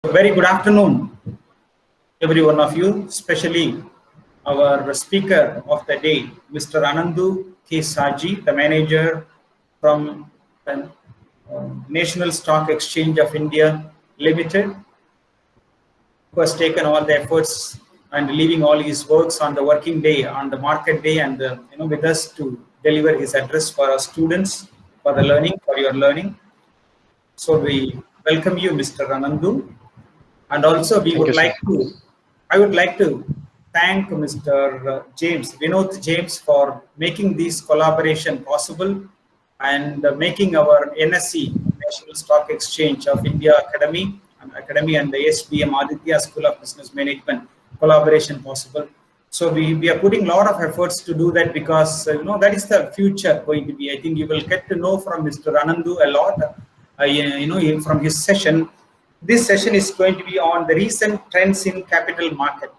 Very good afternoon, every one of you, especially our speaker of the day, Mr. Anandu K. Saji, the manager from the National Stock Exchange of India Limited, who has taken all the efforts and leaving all his works on the working day, on the market day, and with us to deliver his address for our students, for the learning, for your learning. So we welcome you, Mr. Anandu. And also, Thank you, sir. I would like to thank Mr. James, Vinod James, for making this collaboration possible and making our NSE, National Stock Exchange of India Academy and the SBM Aditya School of Business Management collaboration possible. So we are putting a lot of efforts to do that because that is the future going to be. I think you will get to know from Mr. Anandu a lot. From his session. This session is going to be on the recent trends in capital market.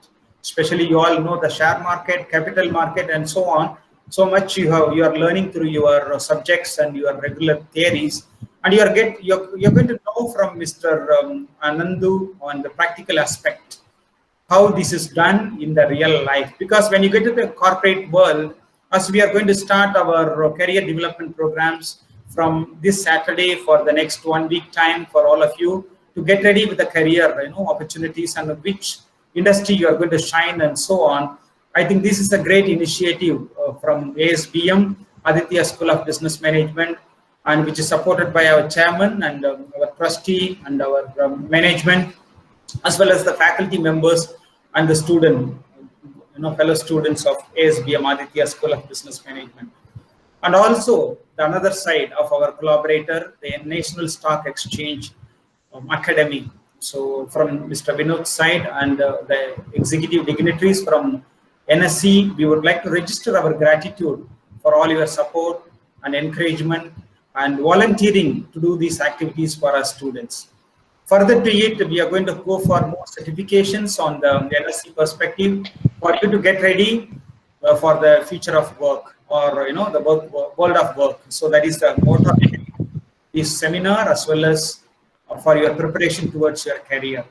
Especially, you all know the share market, capital market, and so on. So much you are learning through your subjects and your regular theories, and you're going to know from Mr. Anandu on the practical aspect how this is done in the real life. Because when you get to the corporate world, as we are going to start our career development programs from this Saturday for the next 1 week time for all of you to get ready with the career opportunities and which industry you are going to shine and so on. I think this is a great initiative from ASBM, Aditya School of Business Management, and which is supported by our chairman and our trustee and our management, as well as the faculty members and the fellow students of ASBM Aditya School of Business Management. And also the another side of our collaborator, the National Stock Exchange Academy. So from Mr. Vinod's side and the executive dignitaries from NSE, we would like to register our gratitude for all your support and encouragement and volunteering to do these activities for our students. Further to it, we are going to go for more certifications on the NSE perspective for you to get ready for the future of work or the world of work. So that is the motto of this seminar as well as for your preparation towards your career.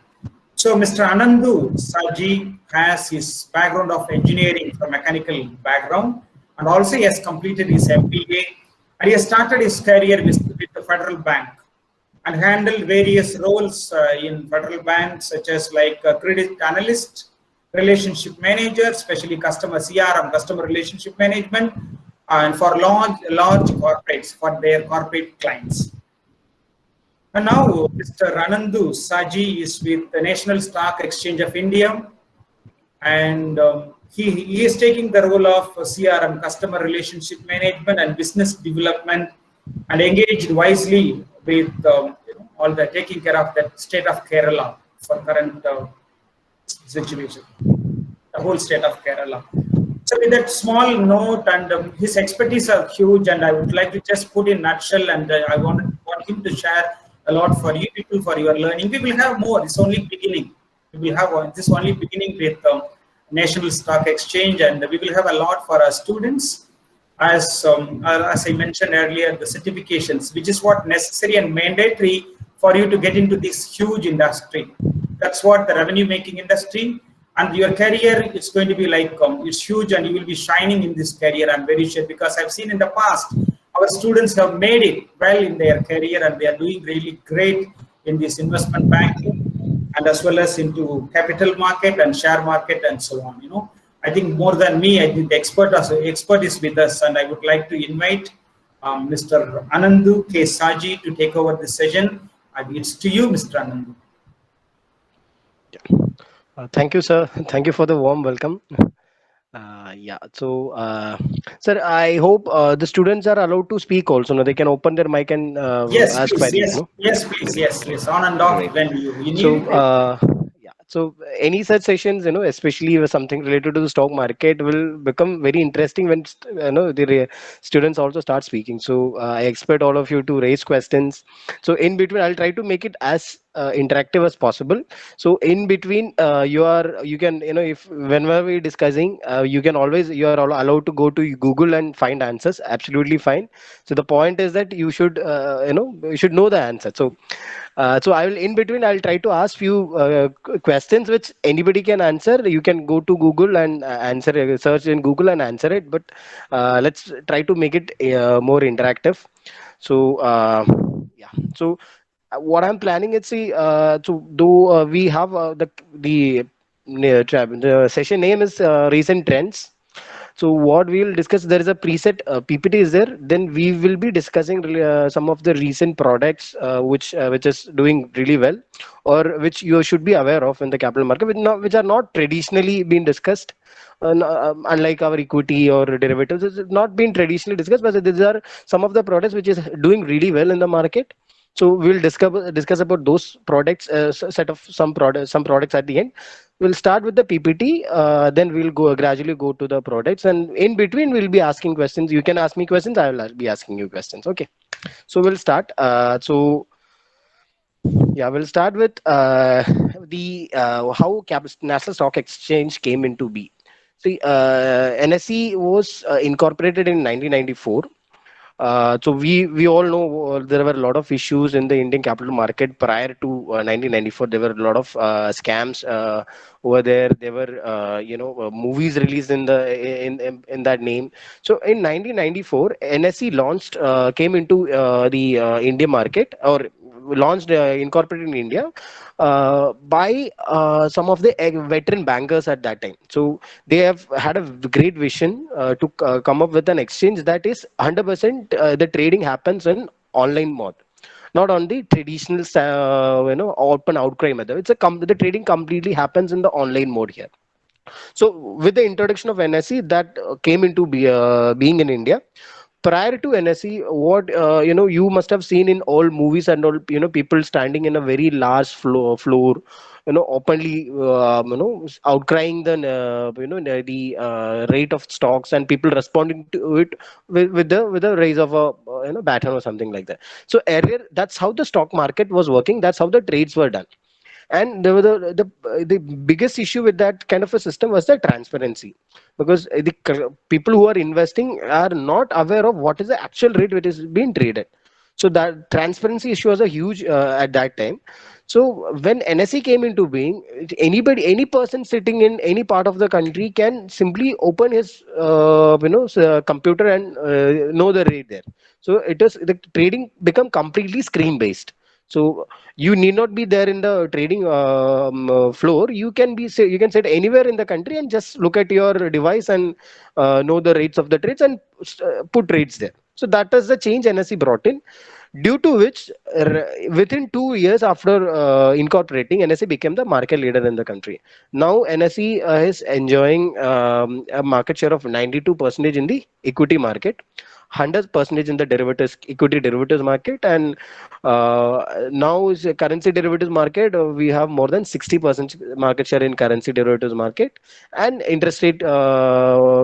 So Mr. Anandu Saji has his background of engineering from mechanical background, and also he has completed his MBA, and he has started his career with the Federal Bank and handled various roles in Federal Bank, such as like credit analyst, relationship manager, especially customer CRM, customer relationship management, and for large corporates, for their corporate clients. And now Mr. Anandu Saji is with the National Stock Exchange of India, and he is taking the role of CRM, customer relationship management and business development, and engaged wisely with all the taking care of the state of Kerala for current situation, the whole state of Kerala. So with that small note, and his expertise are huge, and I would like to just put in a nutshell, and I want him to share a lot for you people for your learning. We will have more. It's only beginning. We will have this only beginning with National Stock Exchange, and we will have a lot for our students. As I mentioned earlier, the certifications, which is what necessary and mandatory for you to get into this huge industry. That's what the revenue making industry, and your career is going to be like it's huge, and you will be shining in this career. I'm very sure, because I've seen in the past our students have made it well in their career, and they are doing really great in this investment banking and as well as into capital market and share market and so on. I think more than me, I think the expert is with us, and I would like to invite Mr. Anandu K. Saji to take over this session. It's to you, Mr. Anandu. Thank you, sir. Thank you for the warm welcome. Sir, I hope the students are allowed to speak also. No, they can open their mic and ask questions. Yes, please. Yes, on and off when you need. So any such sessions, especially with something related to the stock market, will become very interesting when the students also start speaking. So I expect all of you to raise questions. So in between, I'll try to make it as interactive as possible. So in between, you can, if whenever we're discussing, you can always, you are allowed to go to Google and find answers. Absolutely fine. So the point is that you should, you should know the answer. So I will, in between, I'll try to ask few questions which anybody can answer. You can go to Google and answer, search in Google and answer it. But let's try to make it more interactive. So yeah. So what I'm planning is, see, so though we have the session name is recent trends. So what we will discuss, there is a preset PPT is there. Then we will be discussing some of the recent products which is doing really well, or which you should be aware of in the capital market, which are not traditionally being discussed. Unlike our equity or derivatives, it's not been traditionally discussed, but these are some of the products which is doing really well in the market. So we'll discuss about those products, set of some products at the end. We'll start with the PPT, then we'll go gradually go to the products, and in between we'll be asking questions. You can ask me questions, I will be asking you questions. Okay, so we'll start. Yeah, we'll start with the how National Stock Exchange came into be. See, NSE was incorporated in 1994. So we all know there were a lot of issues in the Indian capital market prior to 1994. There were a lot of scams over there. There were movies released in that name. So in 1994, NSE launched came into the Indian market, or launched incorporated in India by some of the veteran bankers at that time. So they have had a great vision to come up with an exchange that is 100% the trading happens in online mode, not on the traditional open outcry method. The trading completely happens in the online mode here. So with the introduction of NSE, that came into being in India. Prior to NSE, what you must have seen in all movies and all, people standing in a very large floor, openly, outcrying the rate of stocks, and people responding to it with the raise of a baton or something like that. So earlier, that's how the stock market was working. That's how the trades were done. And there were the biggest issue with that kind of a system was the transparency, because people who are investing are not aware of what is the actual rate which is being traded. So that transparency issue was a huge at that time. So when NSE came into being, any person sitting in any part of the country can simply open his computer and know the rate there. So the trading become completely screen based. So you need not be there in the trading floor. You can sit anywhere in the country and just look at your device and know the rates of the trades and put trades there. So that is the change NSE brought in, due to which within 2 years after incorporating, NSE became the market leader in the country. Now NSE is enjoying a market share of 92% in the equity market, 100% in the equity derivatives market, and now is a currency derivatives market. We have more than 60% market share in currency derivatives market, and interest rate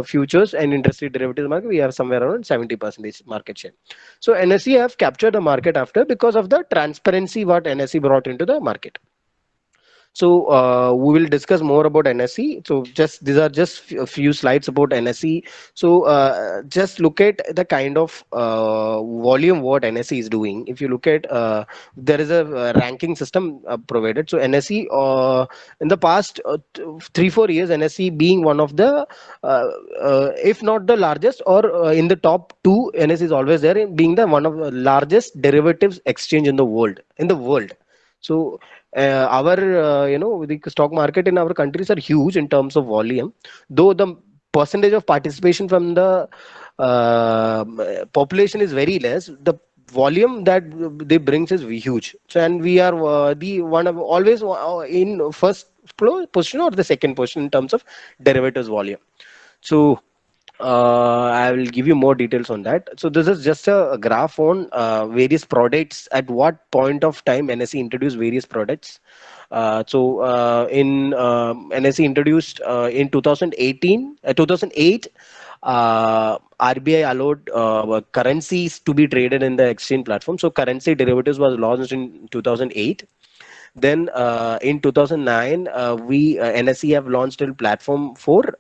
futures and interest rate derivatives market. We have somewhere around 70% market share. So NSE have captured the market after, because of the transparency what NSE brought into the market. So we will discuss more about NSE. So just these are just a few slides about NSE. So just look at the kind of volume what NSE is doing. If you look at, there is a ranking system provided. So NSE in the past 3-4 years, NSE being one of the, if not the largest, or in the top two, NSE is always there, in being the one of the largest derivatives exchange in the world. So our the stock market in our countries are huge in terms of volume, though the percentage of participation from the population is very less. The volume that they brings is huge. So, and we are the one of always in first position or the second position in terms of derivatives volume. So I will give you more details on that. So this is just a graph on various products, at what point of time NSE introduced various products. In NSE introduced in 2008, RBI allowed currencies to be traded in the exchange platform. So currency derivatives was launched in 2008. Then in 2009, we NSE have launched a platform for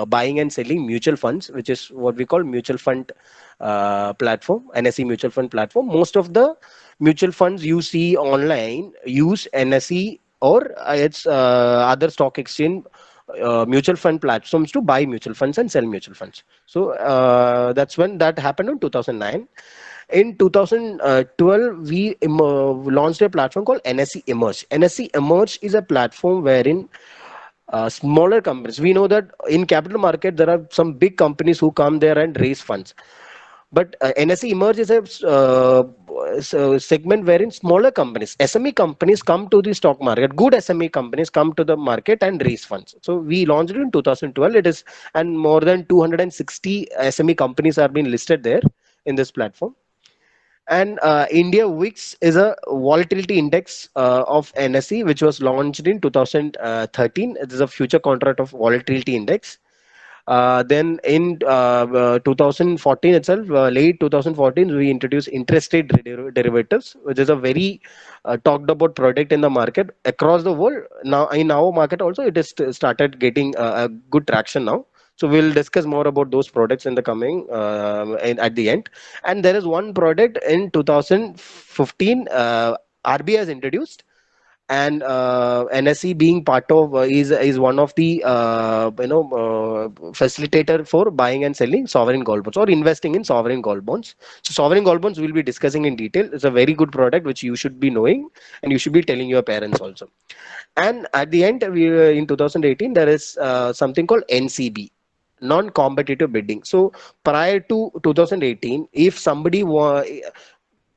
buying and selling mutual funds, which is what we call mutual fund platform, NSE mutual fund platform. Most of the mutual funds you see online use NSE or its other stock exchange mutual fund platforms to buy mutual funds and sell mutual funds. So that's when that happened in 2009. In 2012, we launched a platform called NSE Emerge. NSE Emerge is a platform wherein smaller companies, we know that in capital market there are some big companies who come there and raise funds, but NSE Emerge is a segment wherein smaller companies, SME companies come to the stock market. Good SME companies come to the market and raise funds. So we launched it in 2012. It is, and more than 260 SME companies are being listed there in this platform. And India VIX is a volatility index of NSE, which was launched in 2013. It is a future contract of volatility index. Then in 2014 itself, late 2014, we introduced interest rate derivatives, which is a very talked about product in the market across the world. Now in our market also, it is started getting a good traction now. So we'll discuss more about those products in the coming at the end. And there is one product in 2015 RBI has introduced, and NSE being part of is one of the facilitator for buying and selling sovereign gold bonds or investing in sovereign gold bonds. So sovereign gold bonds we'll be discussing in detail. It's a very good product which you should be knowing, and you should be telling your parents also. And at the end, we in 2018 there is something called NCB, non-competitive bidding. So prior to 2018, if somebody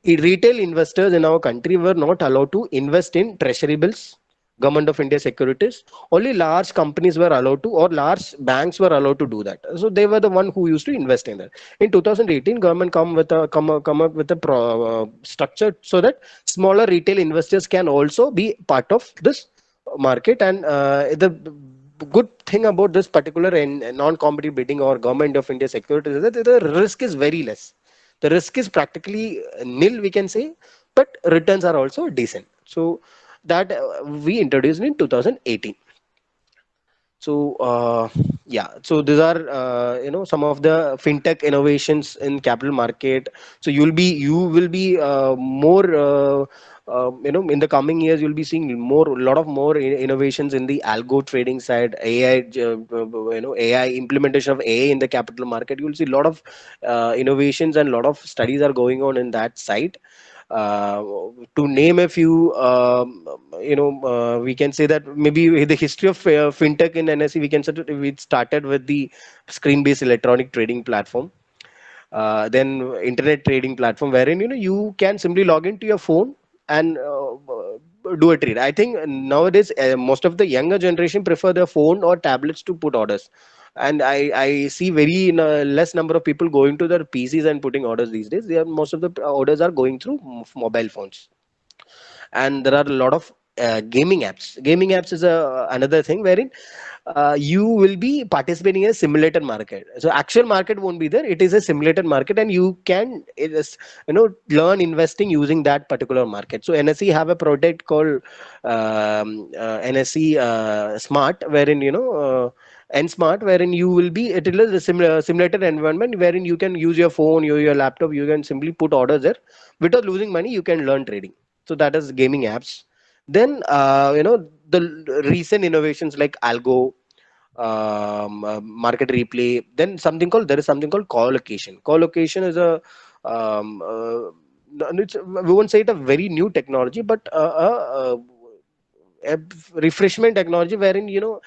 retail investors in our country were not allowed to invest in treasury bills, government of India securities. Only large companies were allowed to, or large banks were allowed to do that. So they were the one who used to invest in that. In 2018, government come up with a structure so that smaller retail investors can also be part of this market. And the good thing about this particular non-competitive bidding or government of India securities is that the risk is very less. The risk is practically nil, we can say, but returns are also decent. So that we introduced in 2018. So yeah, so these are some of the fintech innovations in capital market. So you will be more in the coming years you'll be seeing a lot of more innovations in the algo trading side, AI, AI implementation of AI in the capital market. You'll see a lot of innovations, and a lot of studies are going on in that side. To name a few, we can say that maybe the history of fintech in NSE, we can say that we started with the screen-based electronic trading platform, then internet trading platform, wherein you can simply log into your phone and do a trade. I think nowadays most of the younger generation prefer their phone or tablets to put orders, and I see very less number of people going to their PCs and putting orders these days. Most of the orders are going through mobile phones. And there are a lot of gaming apps. Gaming apps is another thing wherein you will be participating in a simulated market. So actual market won't be there. It is a simulated market, and you can learn investing using that particular market. So NSE have a product called NSE Smart, wherein and smart, wherein you will be, it is a similar simulated environment wherein you can use your phone, your laptop, you can simply put orders there without losing money. You can learn trading. So that is gaming apps. Then the recent innovations like algo, market replay. Then there is something called co-location. Co-location is a we won't say it a very new technology, but a refreshment technology wherein the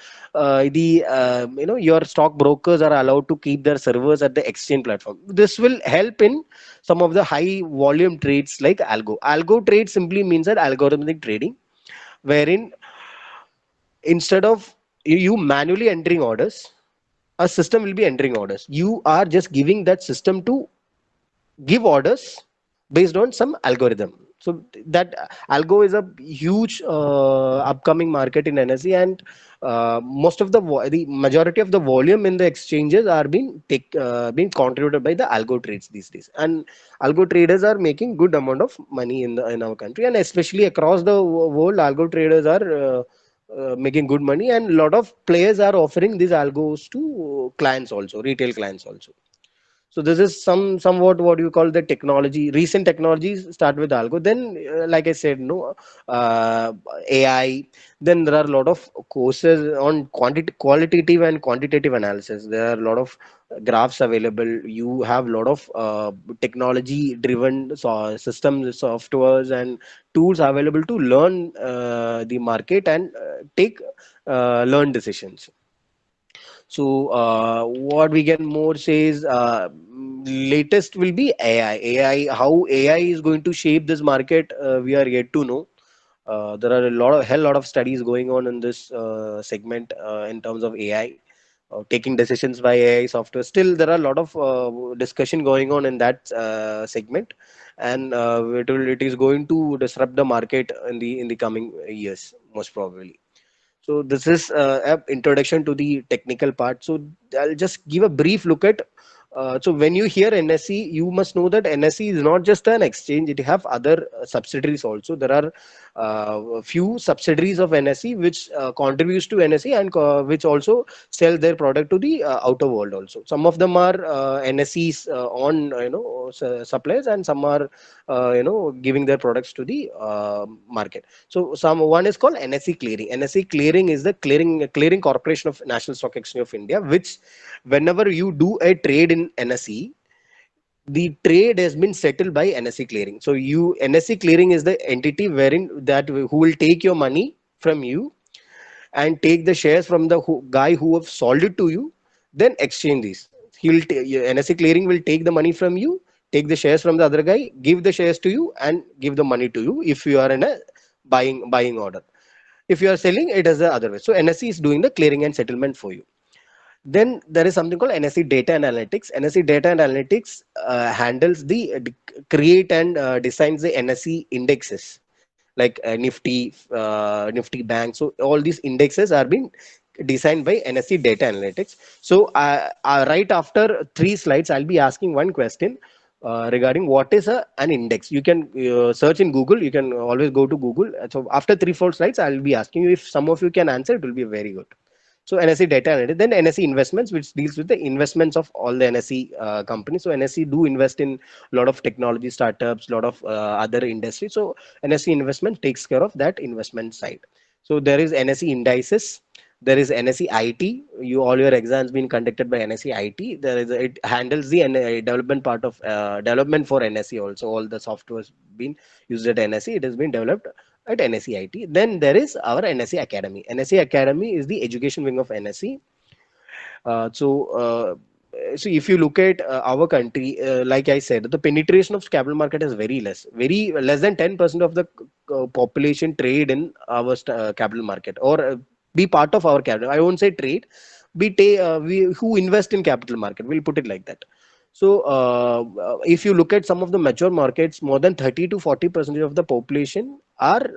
your stock brokers are allowed to keep their servers at the exchange platform. This will help in some of the high volume trades like algo trade simply means that algorithmic trading, wherein instead of you manually entering orders, a system will be entering orders. You are just giving that system to give orders based on some algorithm. So that algo is a huge upcoming market in NSE, and most of the majority of the volume in the exchanges are being contributed by the algo trades these days, and algo traders are making good amount of money in our country, and especially across the world, algo traders are making good money, and a lot of players are offering these algos to clients also, retail clients also. So this is somewhat what you call the technology. Recent technologies start with algo. Then, like I said, no AI. Then there are a lot of courses on qualitative and quantitative analysis. There are a lot of graphs available. You have a lot of technology-driven systems, softwares, and tools available to learn the market and take learn decisions. So what we can more say is latest will be AI. How AI is going to shape this market, we are yet to know. There are a lot of studies going on in this segment in terms of AI. Taking decisions by AI software. Still, there are a lot of discussion going on in that segment, and it is going to disrupt the market in the coming years, most probably. So this is a introduction to the technical part. So I'll just give a brief look at. So when you hear NSE, you must know that NSE is not just an exchange; it have other subsidiaries also. There are a few subsidiaries of NSE which contributes to NSE, and which also sell their product to the outer world also. Some of them are NSE's on suppliers, and some are giving their products to the market. So one is called NSE Clearing. NSE Clearing is the clearing corporation of National Stock Exchange of India, which whenever you do a trade in NSE, the trade has been settled by NSE Clearing. So NSE Clearing is the entity wherein that who will take your money from you and take the shares from the guy who have sold it to you, then exchange these. NSE Clearing will take the money from you, take the shares from the other guy, give the shares to you, and give the money to you if you are in a buying order. If you are selling, it is the other way. So NSE is doing the clearing and settlement for you. Then there is something called NSE Data Analytics. NSE Data Analytics handles the create and designs the NSE indexes like Nifty Bank. So all these indexes are being designed by NSE Data Analytics. So right after 3 slides, I'll be asking one question regarding what is an index. You can search in Google. You can always go to Google. So after 3 4 slides, I'll be asking you. If some of you can answer, it will be very good. So NSE Data Analytics, then NSE Investments, which deals with the investments of all the NSE companies. So NSE do invest in a lot of technology startups, a lot of other industries. So NSE Investment takes care of that investment side. So there is NSE Indices. There is NSE IT. All your exams being conducted by NSE IT. It handles the development part of development for NSE also. All the softwares being used at NSE. It has been developed at NSE IT. Then there is our NSE Academy. NSE Academy is the education wing of NSE. Uh, so, uh, so if you look at our country, like I said, the penetration of capital market is very less. Very less than 10% of the population trade in our capital market, or be part of our capital. I won't say trade. We who invest in capital market. We'll put it like that. So, if you look at some of the mature markets, more than 30 to 40% of the population are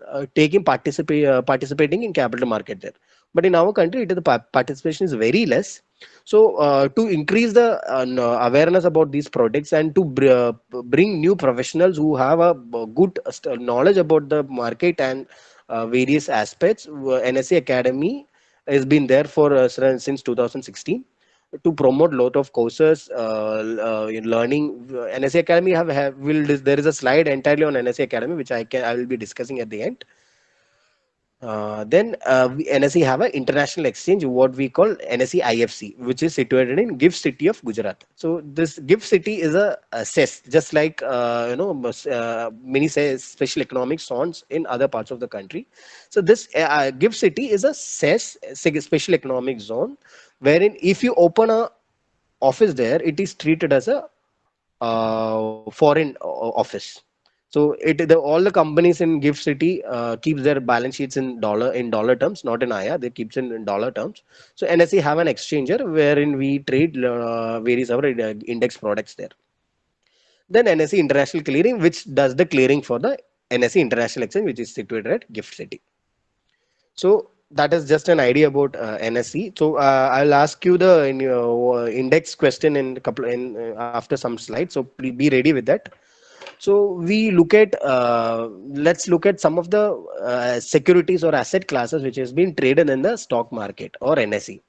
participating in capital market there. But in our country, the participation is very less. So, to increase the awareness about these products, and to bring new professionals who have a good knowledge about the market and various aspects, NSE Academy has been there for since 2016 to promote lot of courses in learning. NSE Academy there is a slide entirely on NSE Academy which I will be discussing at the end. Then NSE have an international exchange, what we call NSE IFC, which is situated in GIFT City of Gujarat. So this GIFT City is a CES, just like many say special economic zones in other parts of the country. So this GIFT City is a CES, special economic zone, wherein if you open a office there, it is treated as a foreign office. So all the companies in GIFT City keeps their balance sheets in dollar terms, not in IR. They keeps in dollar terms. So NSE have an exchanger wherein we trade various our index products there. Then NSE International Clearing, which does the clearing for the NSE International Exchange, which is situated at Gift City. So that is just an idea about NSE. So I'll ask you the index question in a couple in after some slides. So please be ready with that. So we look at let's look at some of the securities or asset classes which has been traded in the stock market or NSE.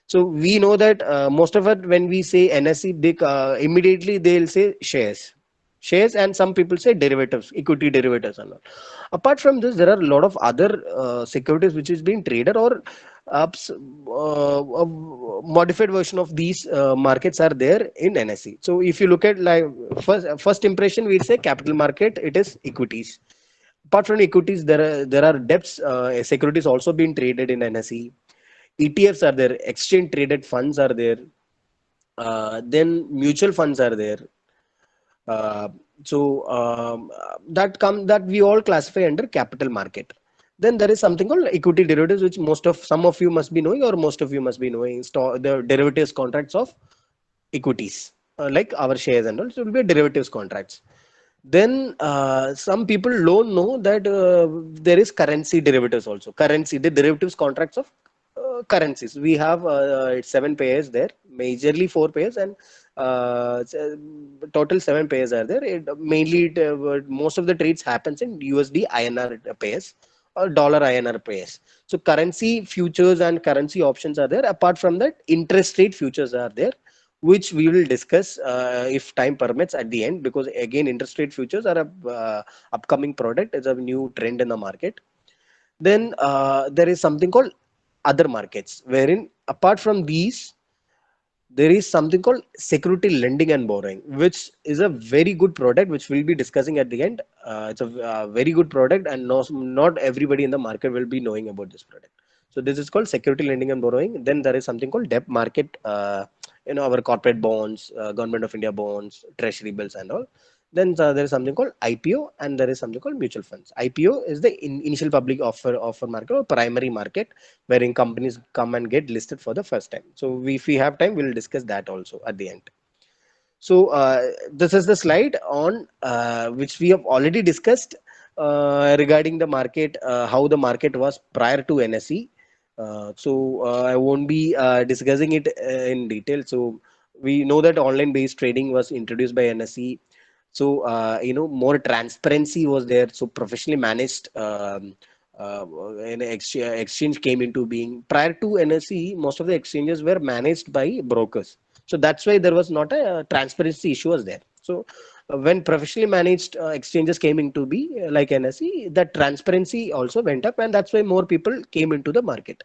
So we know that most of it when we say NSE, they immediately they'll say shares, and some people say derivatives, equity derivatives and all. Apart from this, there are a lot of other securities which is being traded, or a modified version of these markets are there in NSE. So if you look at like first impression, we'll say capital market, it is equities. Apart from equities, there are debts securities also being traded in NSE. ETFs are there, exchange traded funds are there, then mutual funds are there. Uh, that we all classify under capital market. Then there is something called equity derivatives, which some of you must be knowing, or most of you must be knowing. The derivatives contracts of equities, like our shares and all. So it will be derivatives contracts. Then some people don't know that there is currency derivatives also. Currency, the derivatives contracts of currencies. We have seven pairs there, majorly four pairs, and total seven pairs are there. Most of the trades happens in USD INR pairs or dollar INR pairs. So currency futures and currency options are there. Apart from that, interest rate futures are there, which we will discuss if time permits at the end, because again interest rate futures are a upcoming product. It's a new trend in the market. Then there is something called other markets, wherein apart from these there is something called security lending and borrowing, which is a very good product, which we'll be discussing at the end. It's a very good product, and not everybody in the market will be knowing about this product. So this is called security lending and borrowing. Then there is something called debt market, our corporate bonds, government of India bonds, treasury bills and all. Then there is something called IPO, and there is something called mutual funds. IPO is the initial public offer market or primary market, wherein companies come and get listed for the first time. So if we have time, we'll discuss that also at the end. So this is the slide on which we have already discussed regarding the market, how the market was prior to NSE. I won't be discussing it in detail. So we know that online based trading was introduced by NSE. So more transparency was there. So professionally managed exchange came into being. Prior to NSE, most of the exchanges were managed by brokers. So that's why there was not a transparency issue was there. So when professionally managed exchanges came into be like NSE, that transparency also went up, and that's why more people came into the market.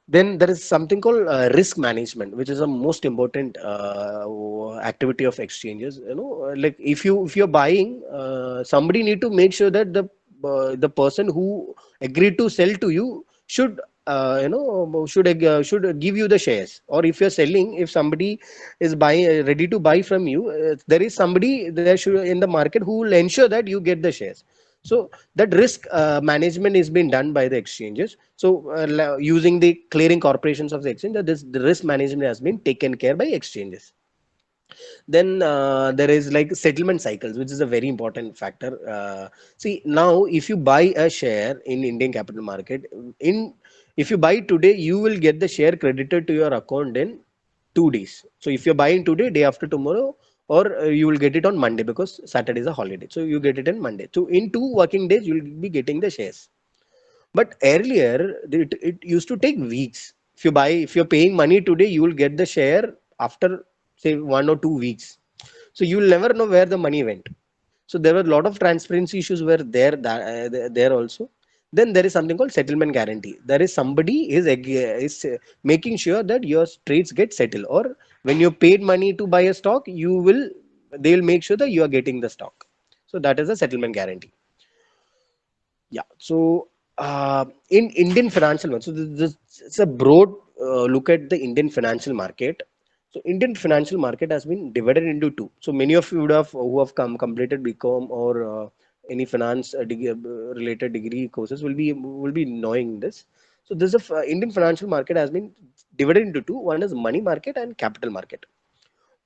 Then there is something called risk management, which is a most important activity of exchanges. Like if you're buying, somebody need to make sure that the person who agreed to sell to you should should give you the shares. Or if you're selling, if somebody is buying ready to buy from you, there is somebody there should in the market who will ensure that you get the shares. So that risk management is being done by the exchanges. So using the clearing corporations of the exchange, the risk management has been taken care by exchanges. Then there is like settlement cycles, which is a very important factor. See, now if you buy a share in Indian capital market, if you buy today, you will get the share credited to your account in 2 days. So if you're buying today, day after tomorrow, or you will get it on Monday, because Saturday is a holiday. So you get it on Monday. So in 2 working days, you'll be getting the shares. But earlier, it used to take weeks. If you're paying money today, you will get the share after say 1 or 2 weeks. So you will never know where the money went. So there were a lot of transparency issues were there also. Then there is something called settlement guarantee. There is somebody is making sure that your trades get settled, or when you paid money to buy a stock, they will make sure that you are getting the stock. So that is a settlement guarantee. Yeah. So in Indian financial market, so this it's a broad look at the Indian financial market. So Indian financial market has been divided into two. So many of you would have who have completed BCom or any finance related degree courses will be knowing this. So this is Indian financial market has been divided into two. One is money market and capital market.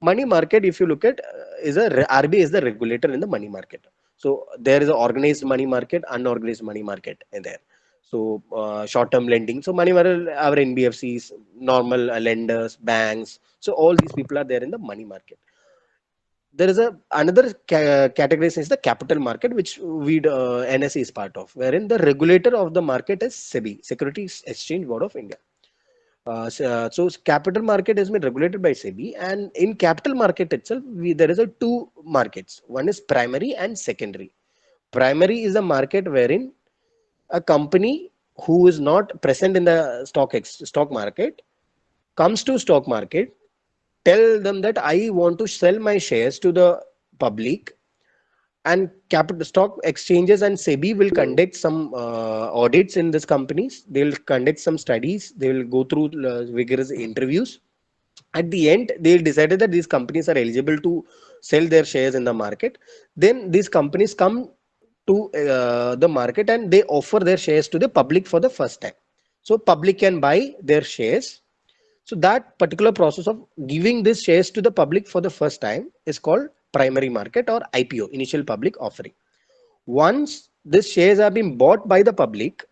Money market, if you look at, RBI is the regulator in the money market. So there is an organized money market, unorganized money market in there. So short-term lending. So money market, our NBFCs, normal lenders, banks. So all these people are there in the money market. There is a another category is the capital market, which we NSE is part of, wherein the regulator of the market is SEBI, Securities Exchange Board of India. So capital market has been regulated by SEBI, and in capital market itself, there is a two markets. One is primary and secondary. Primary is a market wherein a company who is not present in the stock market comes to stock market, tell them that I want to sell my shares to the public, and capital stock exchanges and SEBI will conduct some audits in these companies. They will conduct some studies. They will go through vigorous interviews. At the end, they decided that these companies are eligible to sell their shares in the market. Then these companies come to the market and they offer their shares to the public for the first time. So public can buy their shares. So that particular process of giving these shares to the public for the first time is called primary market or IPO, initial public offering. Once these shares have been bought by the public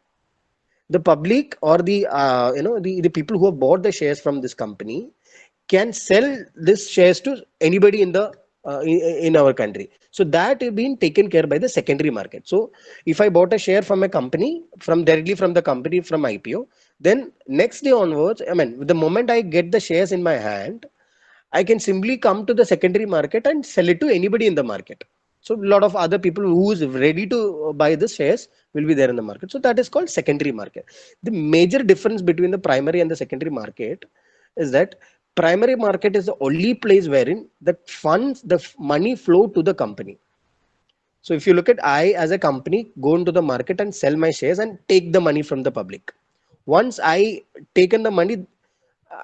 or the people who have bought the shares from this company can sell this shares to anybody in the in our country. So that is being taken care by the secondary market. So if I bought a share from a company, from directly from the company, from IPO, then next day onwards, I mean, the moment I get the shares in my hand, I can simply come to the secondary market and sell it to anybody in the market. So a lot of other people who is ready to buy the shares will be there in the market. So that is called secondary market. The major difference between the primary and the secondary market is that primary market is the only place wherein the funds, the money flow to the company. So if you look at, I as a company go into the market and sell my shares and take the money from the public. Once I taken the money,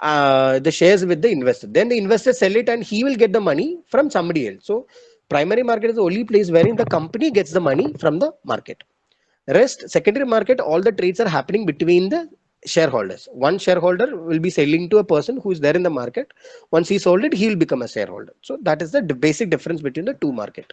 the shares with the investor, then the investor sell it and he will get the money from somebody else. So primary market is the only place wherein the company gets the money from the market. Rest secondary market, all the trades are happening between the shareholders. One shareholder will be selling to a person who is there in the market. Once he sold it, he will become a shareholder. So that is the basic difference between the two market.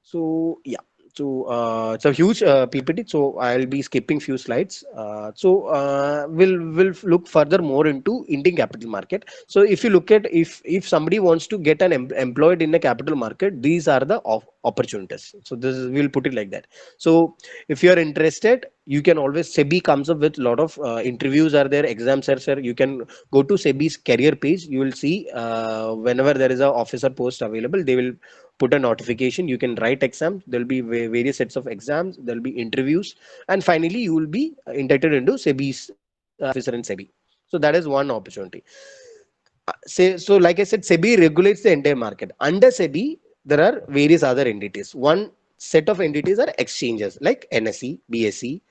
So yeah, so it's a huge PPT. So I'll be skipping few slides. We'll look further more into Indian capital market. So if you look at, if somebody wants to get an employed in the capital market, these are the opportunities. So this is, we'll put it like that. So if you are interested, you can always, SEBI comes up with a lot of interviews are there, exams are there. You can go to SEBI's career page. You will see whenever there is a officer post available, they will put a notification. You can write exams. There'll be various sets of exams. There'll be interviews, and finally you will be inducted into SEBI's officer in SEBI. So that is one opportunity. So like I said, SEBI regulates the entire market. Under SEBI, there are various other entities. One set of entities are exchanges like NSE, BSE,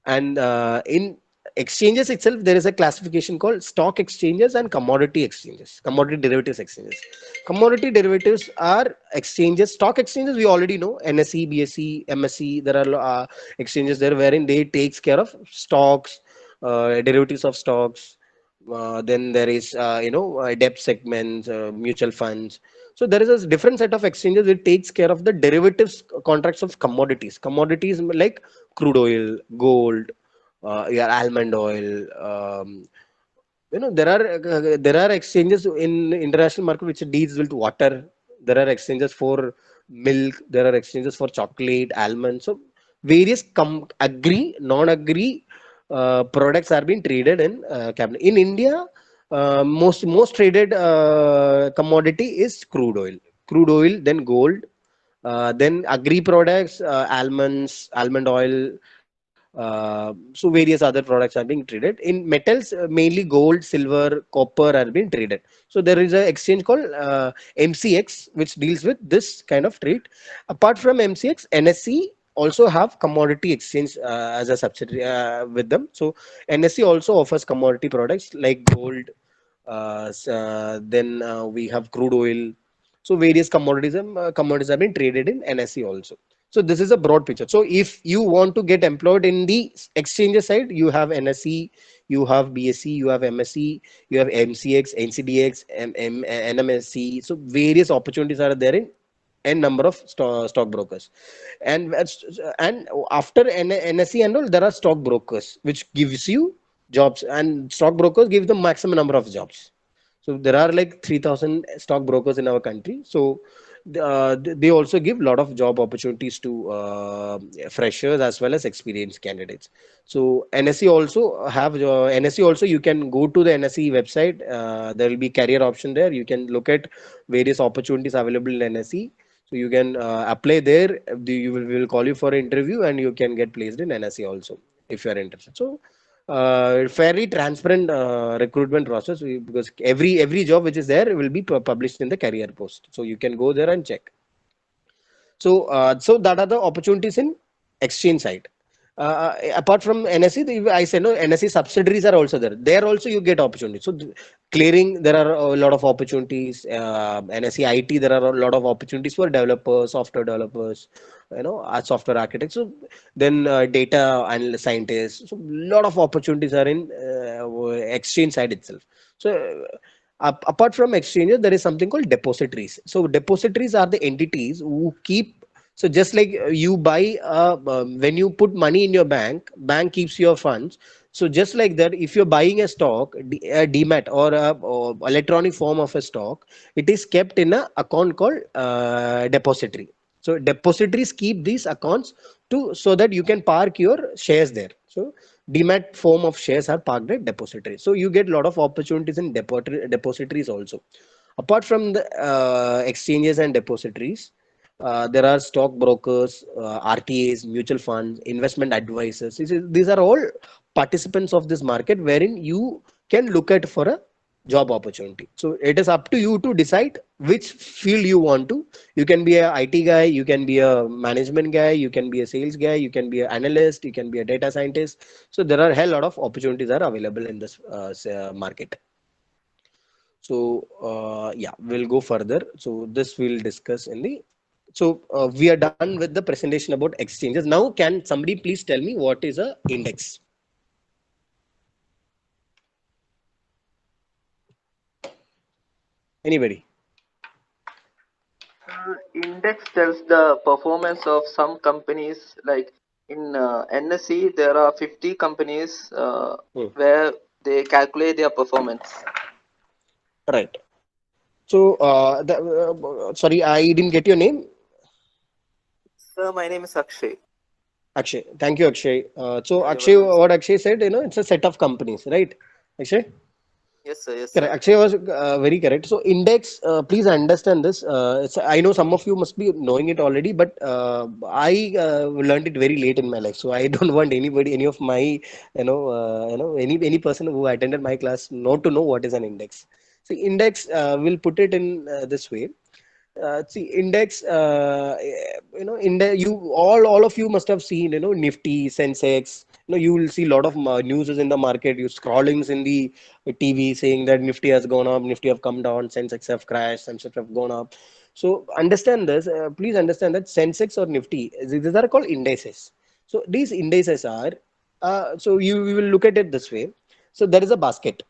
and in exchanges itself, there is a classification called stock exchanges and commodity exchanges, commodity derivatives exchanges. Commodity derivatives are exchanges. Stock exchanges, we already know, NSE, BSE, MSE. There are exchanges there wherein they takes care of stocks, derivatives of stocks. Then there is, debt segments, mutual funds. So there is a different set of exchanges that takes care of the derivatives contracts of commodities. Commodities like crude oil, gold, yeah, almond oil. There are exchanges in international market which deals with water. There are exchanges for milk. There are exchanges for chocolate, almond. So various agree, non-agree products are being traded in cabinet. In India, most traded commodity is crude oil. Crude oil, then gold, then agri products, almonds, almond oil. So various other products are being traded. In metals, mainly gold, silver, copper are being traded. So there is an exchange called MCX, which deals with this kind of trade. Apart from MCX, NSE also have commodity exchange as a subsidiary with them. So NSE also offers commodity products like gold. Then we have crude oil. So various commodities have been traded in NSE also. So this is a broad picture. So if you want to get employed in the exchange side, you have NSE, you have BSE, you have MSE, you have MCX, NCDX, NMSC. So various opportunities are there in n number of stockbrokers, and after NSE and all, there are stockbrokers which gives you jobs, and stockbrokers give the maximum number of jobs. So there are like 3,000 stockbrokers in our country. So they also give a lot of job opportunities to freshers as well as experienced candidates. So NSE also have NSE also, you can go to the NSE website. There will be career option there. You can look at various opportunities available in NSE. So you can apply there. You will call you for an interview, and you can get placed in NSE also if you are interested. So fairly transparent recruitment process, because every job which is there will be published in the career post, so you can go there and check. So that are the opportunities in exchange side. Apart from NSE, I say no, NSE subsidiaries are also there. There also you get opportunities. So clearing, there are a lot of opportunities. NSE IT, there are a lot of opportunities for developers, software developers, software architects. So then data and scientists. So lot of opportunities are in exchange side itself. So apart from exchanges, there is something called depositories. So depositories are the entities who keep. So just like you buy, when you put money in your bank keeps your funds. So just like that, if you're buying a stock, a demat or or electronic form of a stock, it is kept in a account called depository. So depositories keep these accounts to, so that you can park your shares there. So demat form of shares are parked at depository. So you get a lot of opportunities in depositories also. Apart from the exchanges and depositories, there are stockbrokers, RTAs, mutual funds, investment advisors. These are all participants of this market, wherein you can look at for a job opportunity. So it is up to you to decide which field you want to. You can be a IT guy, you can be a management guy, you can be a sales guy, you can be an analyst, you can be a data scientist. So there are a hell lot of opportunities are available in this market. So yeah, we'll go further. So this we'll discuss in the. So we are done with the presentation about exchanges. Now, can somebody please tell me what is a index? Anybody? Index tells the performance of some companies. Like in NSE, there are 50 companies where they calculate their performance. Right. So, sorry, I didn't get your name. Sir, my name is Akshay. Akshay. Thank you, Akshay. So, Yeah, Akshay, what Akshay said, it's a set of companies, right? Akshay? yes, sir. Yes, Correct. sir. Akshay was very correct. So index, please understand this. I know some of you must be knowing it already, but I learned it very late in my life. So I don't want any of my, any person who attended my class not to know what is an index. So index, we'll put it in this way. See, index, you all of you must have seen, Nifty, Sensex. You will see a lot of news in the market. You scrollings in the TV saying that Nifty has gone up, Nifty have come down, Sensex have crashed, Sensex have gone up. So understand this. Please understand that Sensex or Nifty, these are called indices. So these indices are, so you will look at it this way. So there is a basket.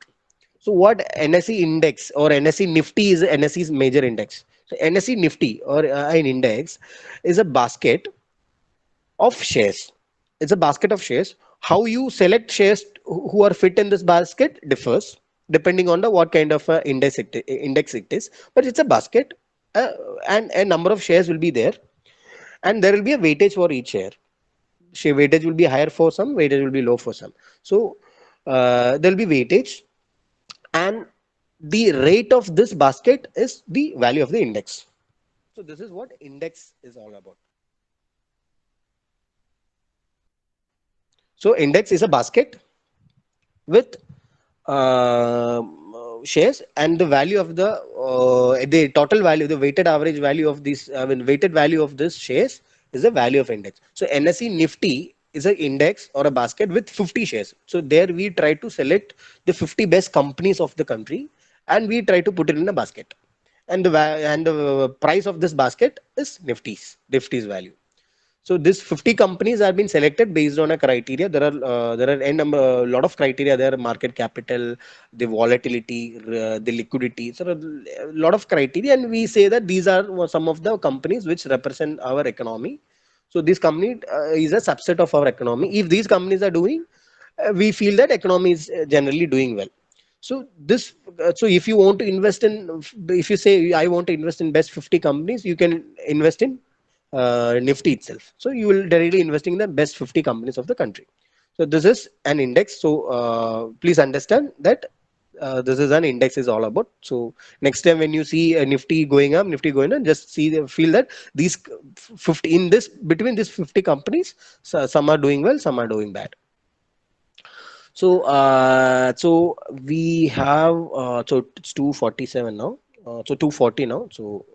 So what NSE index or NSE Nifty is NSE's major index. So NSE Nifty or an index is a basket of shares. It's a basket of shares. How you select shares who are fit in this basket differs depending on the what kind of index it is. But it's a basket, and a number of shares will be there, and there will be a weightage for each share. Share weightage will be higher for some, weightage will be low for some. So there will be weightage, and the rate of this basket is the value of the index. So this is what index is all about. So index is a basket with shares, and the value of the total value, the weighted average value of this, weighted value of this shares is the value of index. So NSE Nifty is an index or a basket with 50 shares. So there we try to select the 50 best companies of the country, and we try to put it in a basket. And the price of this basket is Nifty's value. So this 50 companies have been selected based on a criteria. There are a number, a lot of criteria there: market capital, the volatility, the liquidity. So a lot of criteria, and we say that these are some of the companies which represent our economy. So this company is a subset of our economy. If these companies are doing, we feel that economy is generally doing well. So this, so if you want to invest in, if you say I want to invest in best 50 companies, you can invest in Nifty itself. So you will directly investing in the best 50 companies of the country. So this is an index. So please understand that this is an index is all about. So next time when you see a Nifty going up, Nifty going down, just feel that these 50 in this between these 50 companies, so some are doing well, some are doing bad. So we have so it's 247 now. So 240 now. So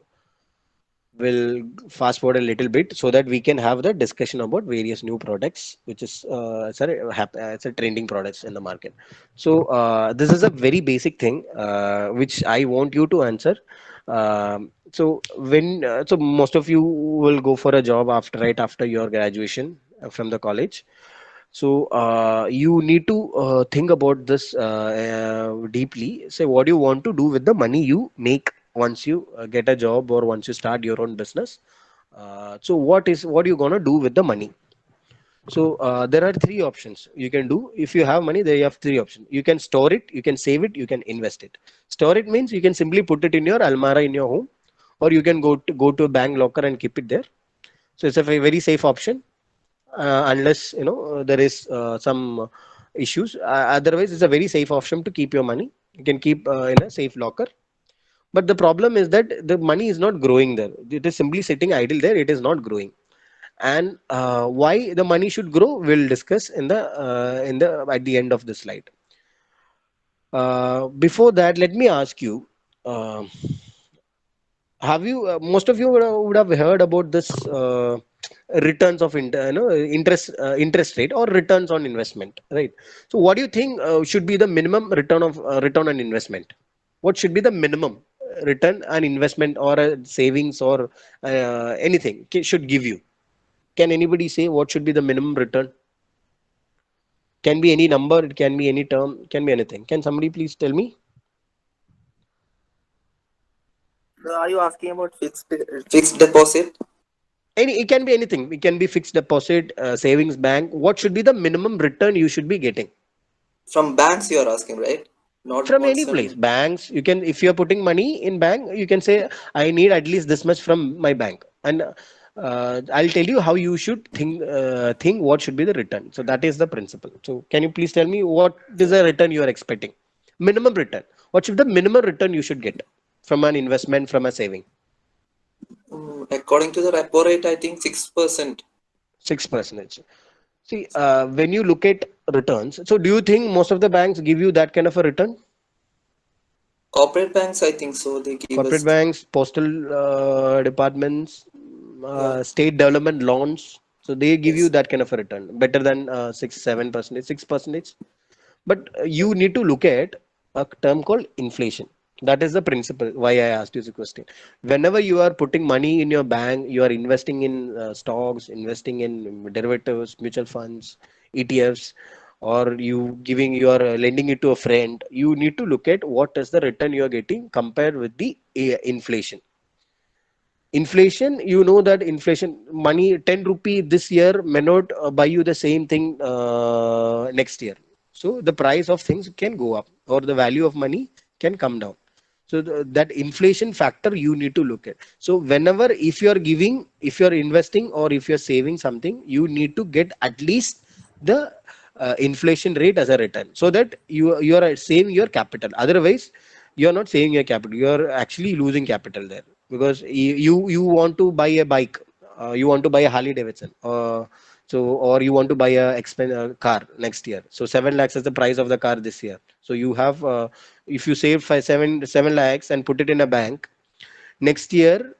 we'll fast forward a little bit so that we can have the discussion about various new products, which is it's a trending products in the market. So this is a very basic thing which I want you to answer. So when so most of you will go for a job after right after your graduation from the college. So you need to think about this deeply. Say what you want to do with the money you make once you get a job or once you start your own business. So what are you gonna do with the money? So there are three options you can do. If you have money, there you have three options. You can store it, you can save it, you can invest it. Store it means you can simply put it in your almara in your home, or you can go to a bank locker and keep it there. So it's a very safe option unless there is some issues. Otherwise, it's a very safe option to keep your money. You can keep in a safe locker. But the problem is that the money is not growing there. It is simply sitting idle there. It is not growing. And why the money should grow, we'll discuss in the at the end of the slide. Before that, let me ask you. Uh, have you most of you would have heard about this returns of interest rate or returns on investment, right? So what do you think should be the minimum return of return on investment? What should be the minimum return on investment or savings or anything should give you? Can anybody say what should be the minimum return? Can be any number, it can be any term, can be anything. Can somebody please tell me? Are you asking about fixed deposit? It can be anything. It can be fixed deposit, savings bank. What should be the minimum return you should be getting From banks you are asking, right? Not from any bonds place? and Banks, you can, if you're putting money in bank, you can say I need at least this much from my bank, and I'll tell you how you should think what should be the return. So that is the principle. So can you please tell me what is the return you are expecting? Minimum return. What should the minimum return you should get from an investment, from a saving? according to the repo rate, I think 6%. 6%. See, when you look at returns, so do you think most of the banks give you that kind of a return? Corporate banks, I think so. They give Corporate us, banks, postal departments, yeah, state development loans. So they give you yes. that kind of a return, better than 6-7%, 6%. But you need to look at a term called inflation. That is the principle why I asked you the question. Whenever you are putting money in your bank, you are investing in stocks, investing in derivatives, mutual funds, ETFs, or you are lending it to a friend. You need to look at what is the return you are getting compared with the inflation. Inflation, you know that inflation money 10 rupee this year may not buy you the same thing next year. So the price of things can go up or the value of money can come down. So that inflation factor you need to look at. So whenever, if you are giving, if you are investing or if you are saving something, you need to get at least the inflation rate as a return, so that you are saving your capital. Otherwise you are not saving your capital, you are actually losing capital there, because you want to buy a bike, you want to buy a Harley Davidson, or you want to buy a car next year. So 7 lakhs is the price of the car this year. So you have if you save 7 lakhs and put it in a bank next year,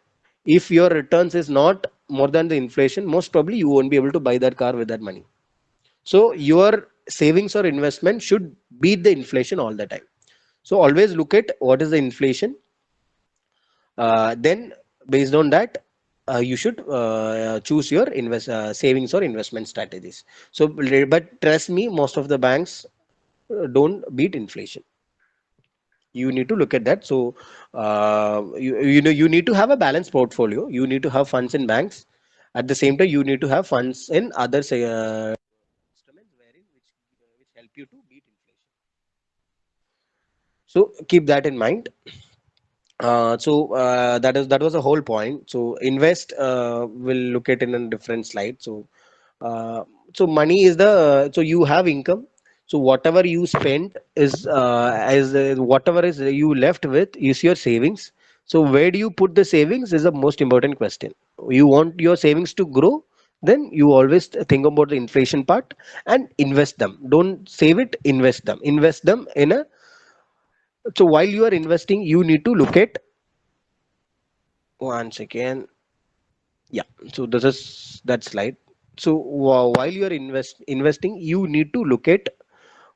if your returns is not more than the inflation, most probably you won't be able to buy that car with that money. So your savings or investment should beat the inflation all the time. So always look at what is the inflation. Then based on that, you should choose your savings or investment strategies. So, but trust me, most of the banks don't beat inflation. You need to look at that. So, you know, you need to have a balanced portfolio. You need to have funds in banks. At the same time, you need to have funds in other instruments wherein which help you to beat inflation. So keep that in mind. That was the whole point. So invest, we'll look at in a different slide. Uh, so money is the so you have income. So whatever you spend is whatever is you left with is your savings. So where do you put the savings is the most important question. You want your savings to grow, then you always think about the inflation part and invest them. Don't save it, invest them. Invest them in a so while you are investing, you need to look at one second. Yeah, so this is that slide. So while you are investing, you need to look at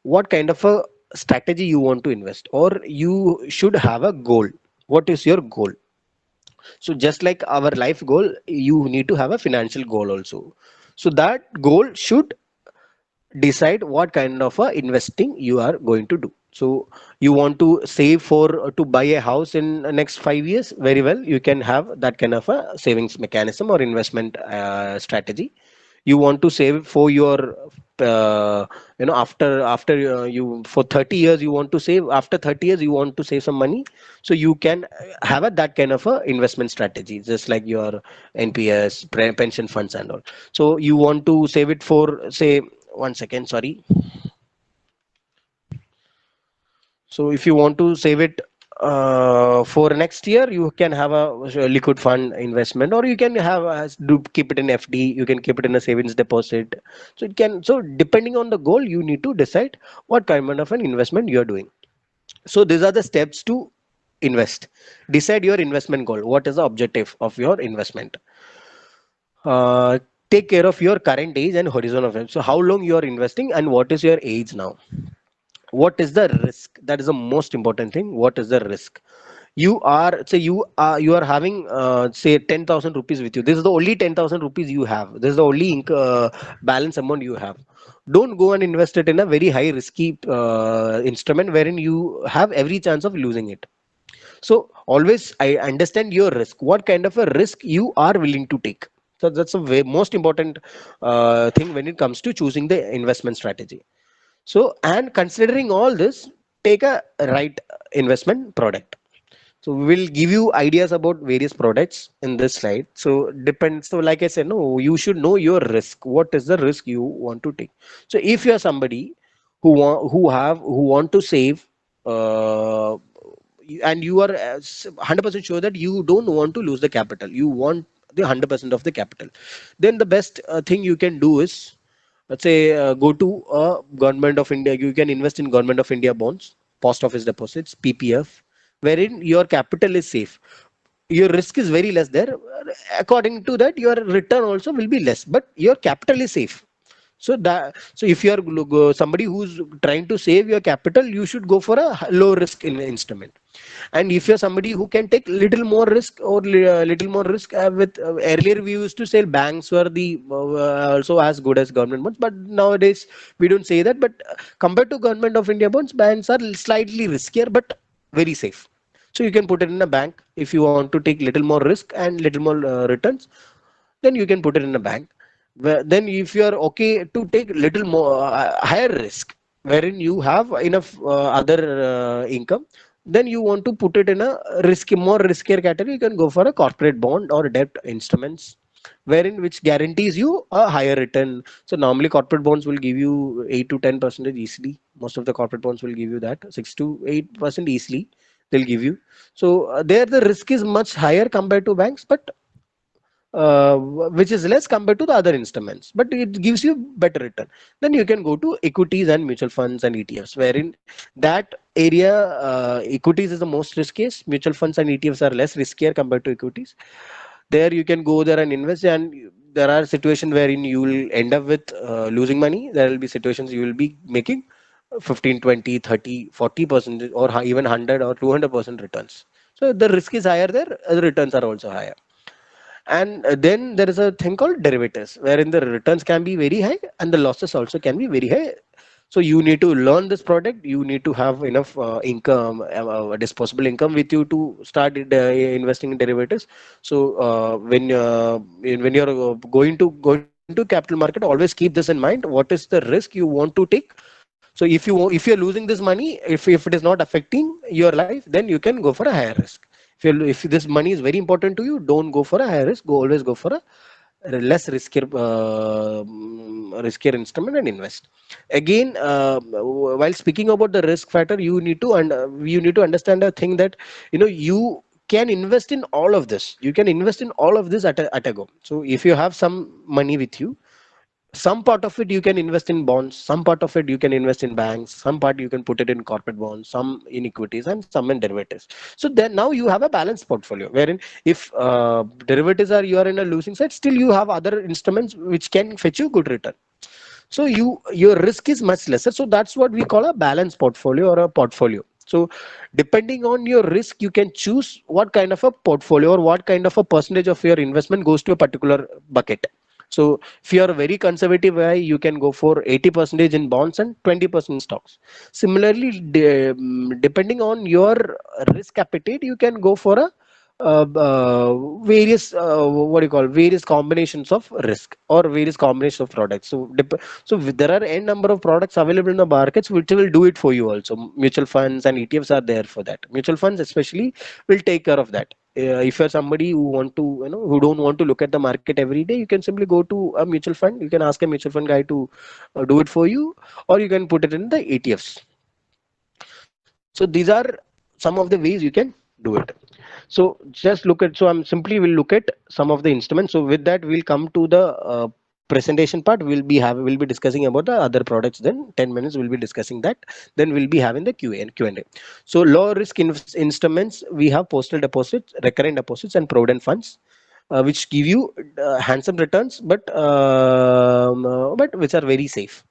what kind of a strategy you want to invest, or you should have a goal. What is your goal? So just like our life goal, you need to have a financial goal also. So that goal should decide what kind of investing you are going to do. So you want to save for to buy a house in the next 5 years, very well, you can have that kind of a savings mechanism or investment strategy. You want to save for your after you for 30 years, you want to save after 30 years, you want to save some money. So you can have that kind of a investment strategy, just like your nps pension funds and all. So you want to save it for, say, one second, sorry. So if you want to save it for next year, you can have a liquid fund investment, or you can have do keep it in FD. You can keep it in a savings deposit. So it can. So depending on the goal, you need to decide what kind of an investment you are doing. So these are the steps to invest. Decide your investment goal. What is the objective of your investment? Uh, Take care of your current age and horizon of it. So how long you are investing and what is your age now? What is the risk? That is the most important thing. What is the risk? You are having say 10,000 rupees with you. This is the only 10,000 rupees you have. This is the only balance amount you have. Don't go and invest it in a very high risky instrument wherein you have every chance of losing it. So always I understand your risk. What kind of a risk you are willing to take? So that's a most important thing when it comes to choosing the investment strategy. So, and considering all this, take a right investment product. So we will give you ideas about various products in this slide. So depends. So like I said, no, you should know your risk. What is the risk you want to take? So if you are somebody who want to save, uh, and you are 100% sure that you don't want to lose the capital, you want the 100% of the capital, then the best thing you can do is, let's say, go to government of India. You can invest in government of India bonds, post office deposits, PPF, wherein your capital is safe. Your risk is very less there. According to that, your return also will be less, but your capital is safe. So if you are somebody who's trying to save your capital, you should go for a low risk instrument. And if you're somebody who can take little more risk, or little more risk with earlier we used to say banks were the also as good as government bonds, but nowadays we don't say that. But compared to government of India bonds, banks are slightly riskier but very safe. So you can put it in a bank if you want to take little more risk and little more returns. Then you can put it in a bank. Then if you are okay to take little more higher risk, wherein you have enough other income, then you want to put it in a more riskier category, you can go for a corporate bond or debt instruments, wherein which guarantees you a higher return. So normally corporate bonds will give you 8 to 10% easily. Most of the corporate bonds will give you that 6 to 8% easily. They'll give you. So there the risk is much higher compared to banks, but which is less compared to the other instruments, but it gives you better return. Then you can go to equities and mutual funds and ETFs, wherein that area, equities is the most riskiest. Mutual funds and ETFs are less riskier compared to equities. There you can go there and invest, and there are situations wherein you will end up with losing money. There will be situations you will be making 15, 20, 30, 40%, or even 100 or 200% returns. So the risk is higher there, the returns are also higher. And then there is a thing called derivatives, wherein the returns can be very high and the losses also can be very high. So you need to learn this product. You need to have enough income, disposable income with you to start investing in derivatives. So when you're going to capital market, always keep this in mind. What is the risk you want to take? So if you're losing this money, if it is not affecting your life, then you can go for a higher risk. If this money is very important to you, don't go for a higher risk. Always go for a less riskier instrument and invest. Again, while speaking about the risk factor, you need to understand a thing that you can invest in all of this. You can invest in all of this at a go. So if you have some money with you, some part of it you can invest in bonds, some part of it you can invest in banks, some part you can put it in corporate bonds, some in equities, and some in derivatives. So then now you have a balanced portfolio, wherein if derivatives are you are in a losing side, still you have other instruments which can fetch you good return. So your risk is much lesser. So that's what we call a balanced portfolio or a portfolio. So depending on your risk, you can choose what kind of a portfolio or what kind of a percentage of your investment goes to a particular bucket. So if you are a very conservative guy, you can go for 80% in bonds and 20% in stocks. Similarly, depending on your risk appetite, you can go for a various what do you call various combinations of risk or various combinations of products. So there are n number of products available in the markets which will do it for you also. Mutual funds and ETFs are there for that. Mutual funds especially will take care of that. If you're somebody who want to who don't want to look at the market every day, you can simply go to a mutual fund. You can ask a mutual fund guy to do it for you, or you can put it in the ETFs. So these are some of the ways you can do it. So just look at, so I'm simply will look at some of the instruments. So with that, we'll come to the presentation part. We'll be discussing about the other products. Then 10 minutes we'll be discussing that. Then we'll be having the Q&A. So low risk instruments, we have postal deposits, recurrent deposits, and provident funds, which give you handsome returns, but which are very safe.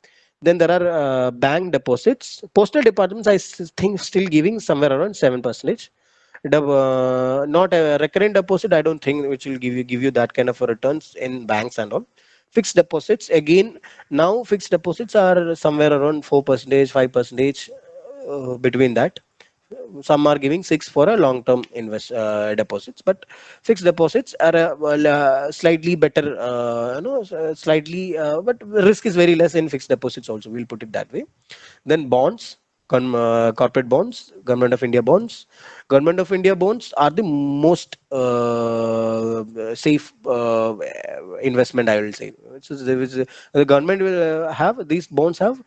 Then there are bank deposits. Postal departments, think, still giving somewhere around 7%. Not a recurrent deposit, I don't think, which will give you that kind of a returns in banks and all. Fixed deposits, again, now fixed deposits are somewhere around 4%, 5%, between that. Some are giving 6 for a long term invest deposits, but fixed deposits are slightly better, slightly, but risk is very less in fixed deposits also, we'll put it that way. Then bonds, corporate bonds, government of India bonds. Government of India bonds are the most safe investment, I will say. The government will have these bonds have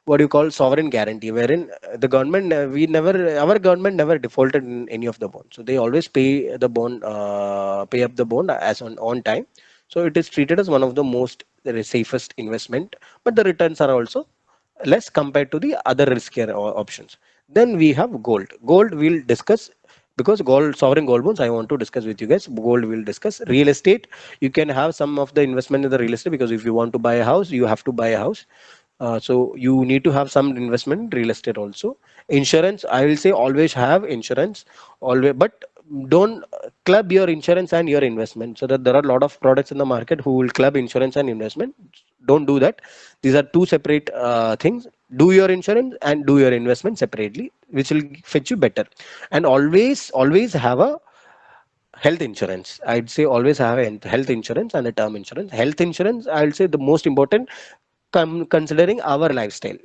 what you call sovereign guarantee, wherein the government our government never defaulted in any of the bonds. So they always pay the bond, pay up the bond as on time. So it is treated as one of the most safest investment, but the returns are also less compared to the other riskier options. Then we have gold. Gold we'll discuss, because gold, sovereign gold bonds, I want to discuss with you guys. Gold we'll discuss. Real estate, you can have some of the investment in the real estate, because if you want to buy a house, you have to buy a house. So you need to have some investment in real estate also. Insurance, I will say always have insurance, always, but don't club your insurance and your investment. So that there are a lot of products in the market who will club insurance and investment. Don't do that. These are two separate things. Do your insurance and do your investment separately, which will fetch you better. And always have a health insurance. I'd say always have a health insurance and a term insurance. Health insurance, I'll say the most important, considering our lifestyle.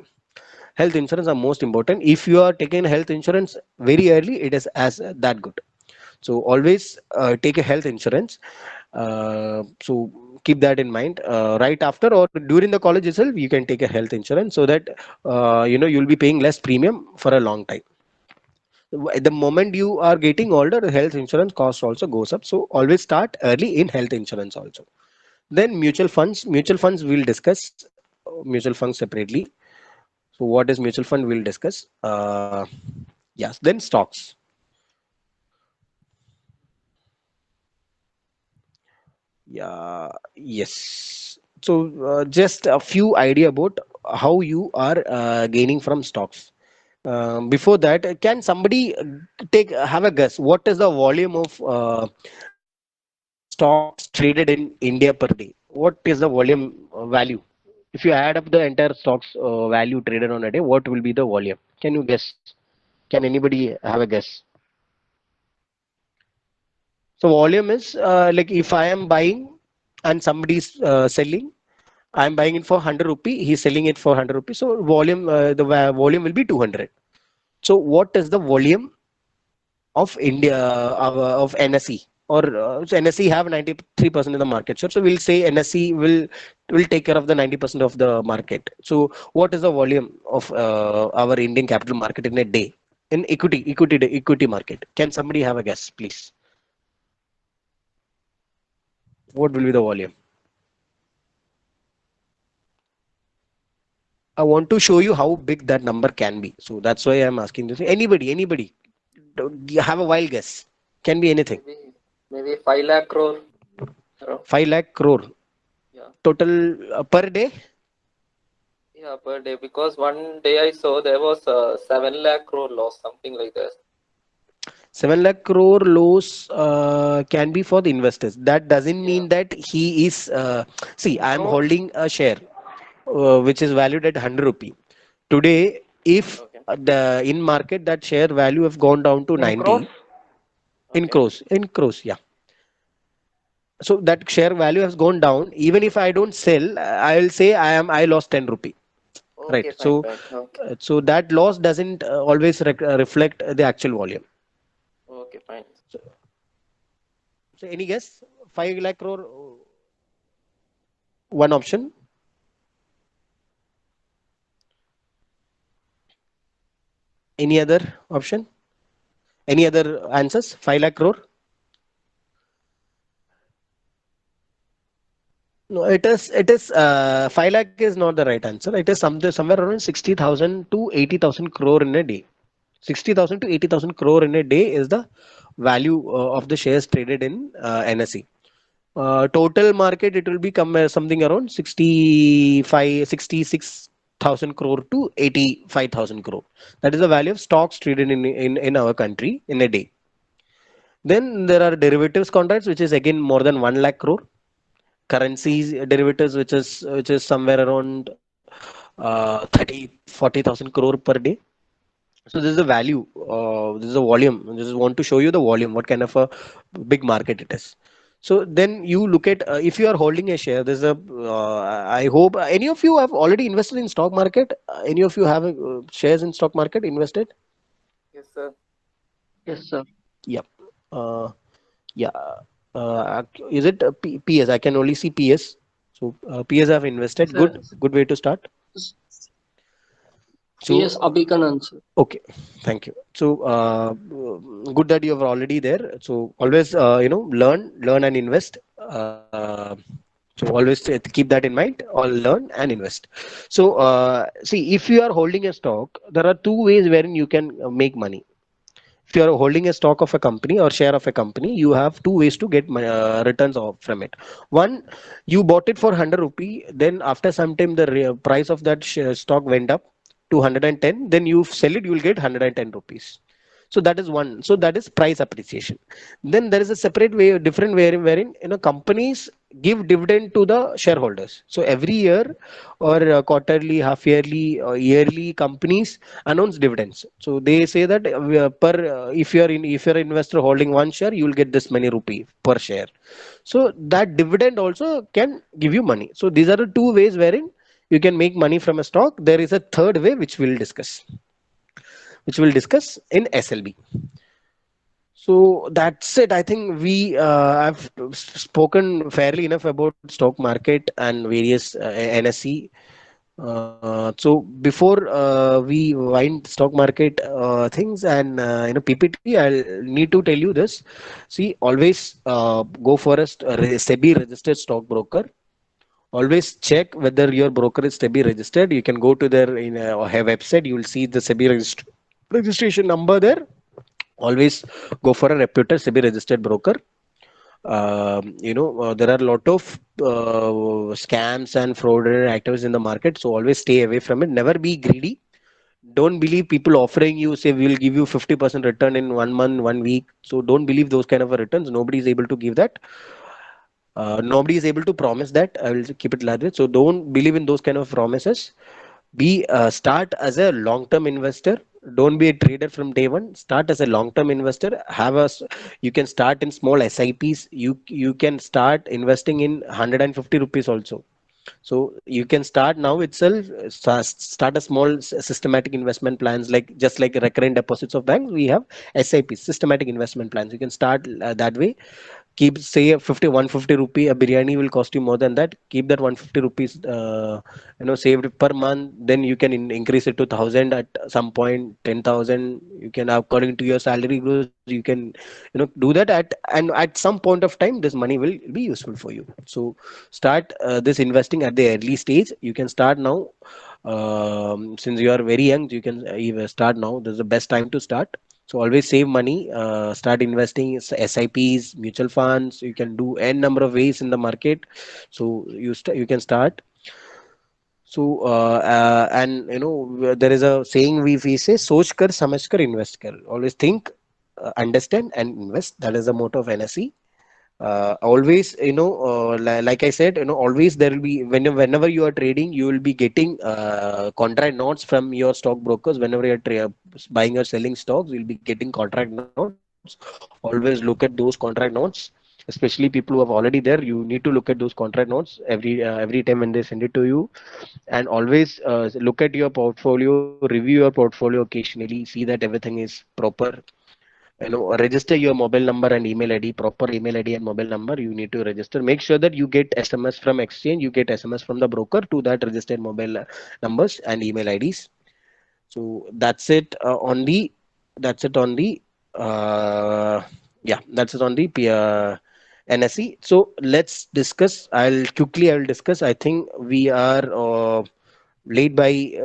Health insurance are most important. If you are taking health insurance very early, it is as that good. So always take a health insurance. So keep that in mind. Right after or during the college itself, you can take a health insurance, so that you'll be paying less premium for a long time. The moment you are getting older, the health insurance cost also goes up. So always start early in health insurance also. Then mutual funds. Mutual funds we'll discuss mutual funds separately. So what is mutual fund? We'll discuss. Yes. Then stocks. Yeah. Yes. So just a few idea about how you are gaining from stocks. Before that, can somebody have a guess? What is the volume of stock market stocks traded in India per day, what is the volume value? If you add up the entire stocks value traded on a day, what will be the volume? Can you guess? Can anybody have a guess? So volume is like if I am buying and somebody's selling, I'm buying it for 100 rupee, he's selling it for 100 rupees. So volume, volume will be 200. So what is the volume of India of NSE? Or so NSE have 93% of the market share. So we'll say NSE will take care of the 90% of the market. So what is the volume of our Indian capital market in a day? In equity market. Can somebody have a guess, please? What will be the volume? I want to show you how big that number can be. So that's why I'm asking this. Anybody, have a wild guess. Can be anything. Maybe 5 lakh crore. Around. 5 lakh crore. Yeah. Total per day? Yeah, per day. Because one day I saw there was 7 lakh crore loss, something like that. 7 lakh crore loss can be for the investors. That doesn't mean that he is. See, I am holding a share which is valued at 100 rupee. Today, if the in market that share value have gone down to 90 in crores, yeah. So that share value has gone down. Even if I don't sell, I will say I lost 10 rupee. Right. Okay, So, fine. so that loss doesn't always reflect the actual volume. Okay, fine. So any guess? 5 lakh crore, one option. Any other option? Any other answers? 5 lakh crore? No, it is 5 lakh is not the right answer. It is somewhere around 60,000 to 80,000 crore in a day. 60,000 to 80,000 crore in a day is the value of the shares traded in NSE. Total market, it will be something around 66,000 crore to 85,000 crore. That is the value of stocks traded in our country in a day. Then there are derivatives contracts, which is again more than 1 lakh crore. Currencies derivatives, which is somewhere around 40,000 crore per day. So this is the value, this is the volume. This is want to show you the volume, what kind of a big market it is. So then you look at if you are holding a share, there's a I hope any of you have already invested in stock market. Any of you have shares in stock market invested? Yes, sir. Yes, sir. Yeah. Yeah. Is it PS? I can only see PS. So PS have invested. Sir, Good way to start. PS Abhikanand, sir. Okay, thank you. So good that you are already there. So always learn and invest. So always keep that in mind. All learn and invest. So see, if you are holding a stock, there are two ways wherein you can make money. If you are holding a stock of a company or share of a company, you have two ways to get returns from it. One, you bought it for 100 rupee, then after some time the price of that stock went up to 110, then you sell it, you will get 110 rupees. So that is one. So that is price appreciation. Then there is a separate way, different way wherein companies give dividend to the shareholders. So every year or quarterly, half yearly, yearly, companies announce dividends. So they say that if you're an investor holding one share, you will get this many rupee per share. So that dividend also can give you money. So these are the two ways wherein you can make money from a stock. There is a third way which we'll discuss in SLB. So that's it. I think we have spoken fairly enough about stock market and various NSE. So before we wind stock market things and PPT, I'll need to tell you this. See, always go for a SEBI registered stockbroker. Always check whether your broker is SEBI registered. You can go to their website. You will see the SEBI registration number there. Always go for a reputed SEBI registered broker. There are a lot of scams and fraudulent activities in the market. So always stay away from it. Never be greedy. Don't believe people offering you, say, we'll give you 50% return in 1 month, 1 week. So don't believe those kind of returns. Nobody is able to give that. Nobody is able to promise that. I will keep it that way. So don't believe in those kind of promises. Be start as a long-term investor. Don't be a trader from day one. Start as a long-term investor. You can start in small SIPs. You can start investing in 150 rupees also. So you can start now itself. Start a small systematic investment plans, like just like recurrent deposits of banks. We have SIPs, systematic investment plans. You can start that way. Keep, say, a 150 rupee, a biryani will cost you more than that. Keep that 150 rupees saved per month. Then you can increase it to 1,000 at some point, 10,000. You can, according to your salary grows, you can do that at some point of time this money will be useful for you. So start this investing at the early stage. You can start now. Since you are very young, you can even start now. This is the best time to start. So always save money, start investing in SIPs, mutual funds. You can do n number of ways in the market. So you can start. So and there is a saying we say, "Soch kar, samajh kar, invest kar." Always think, understand, and invest. That is the motto of NSE. Always, like I said, always there will be, whenever you are trading, you will be getting contract notes from your stock brokers. Whenever you are buying or selling stocks, you'll be getting contract notes. Always look at those contract notes. Especially people who have already there, you need to look at those contract notes every time when they send it to you. And always look at your portfolio, review your portfolio occasionally, see that everything is proper. Register your mobile number and email ID, proper email ID and mobile number. You need to register. Make sure that you get SMS from exchange, you get SMS from the broker to that registered mobile numbers and email IDs. So that's it on the that's it on the NSE. So let's discuss. I will discuss. I think we are late by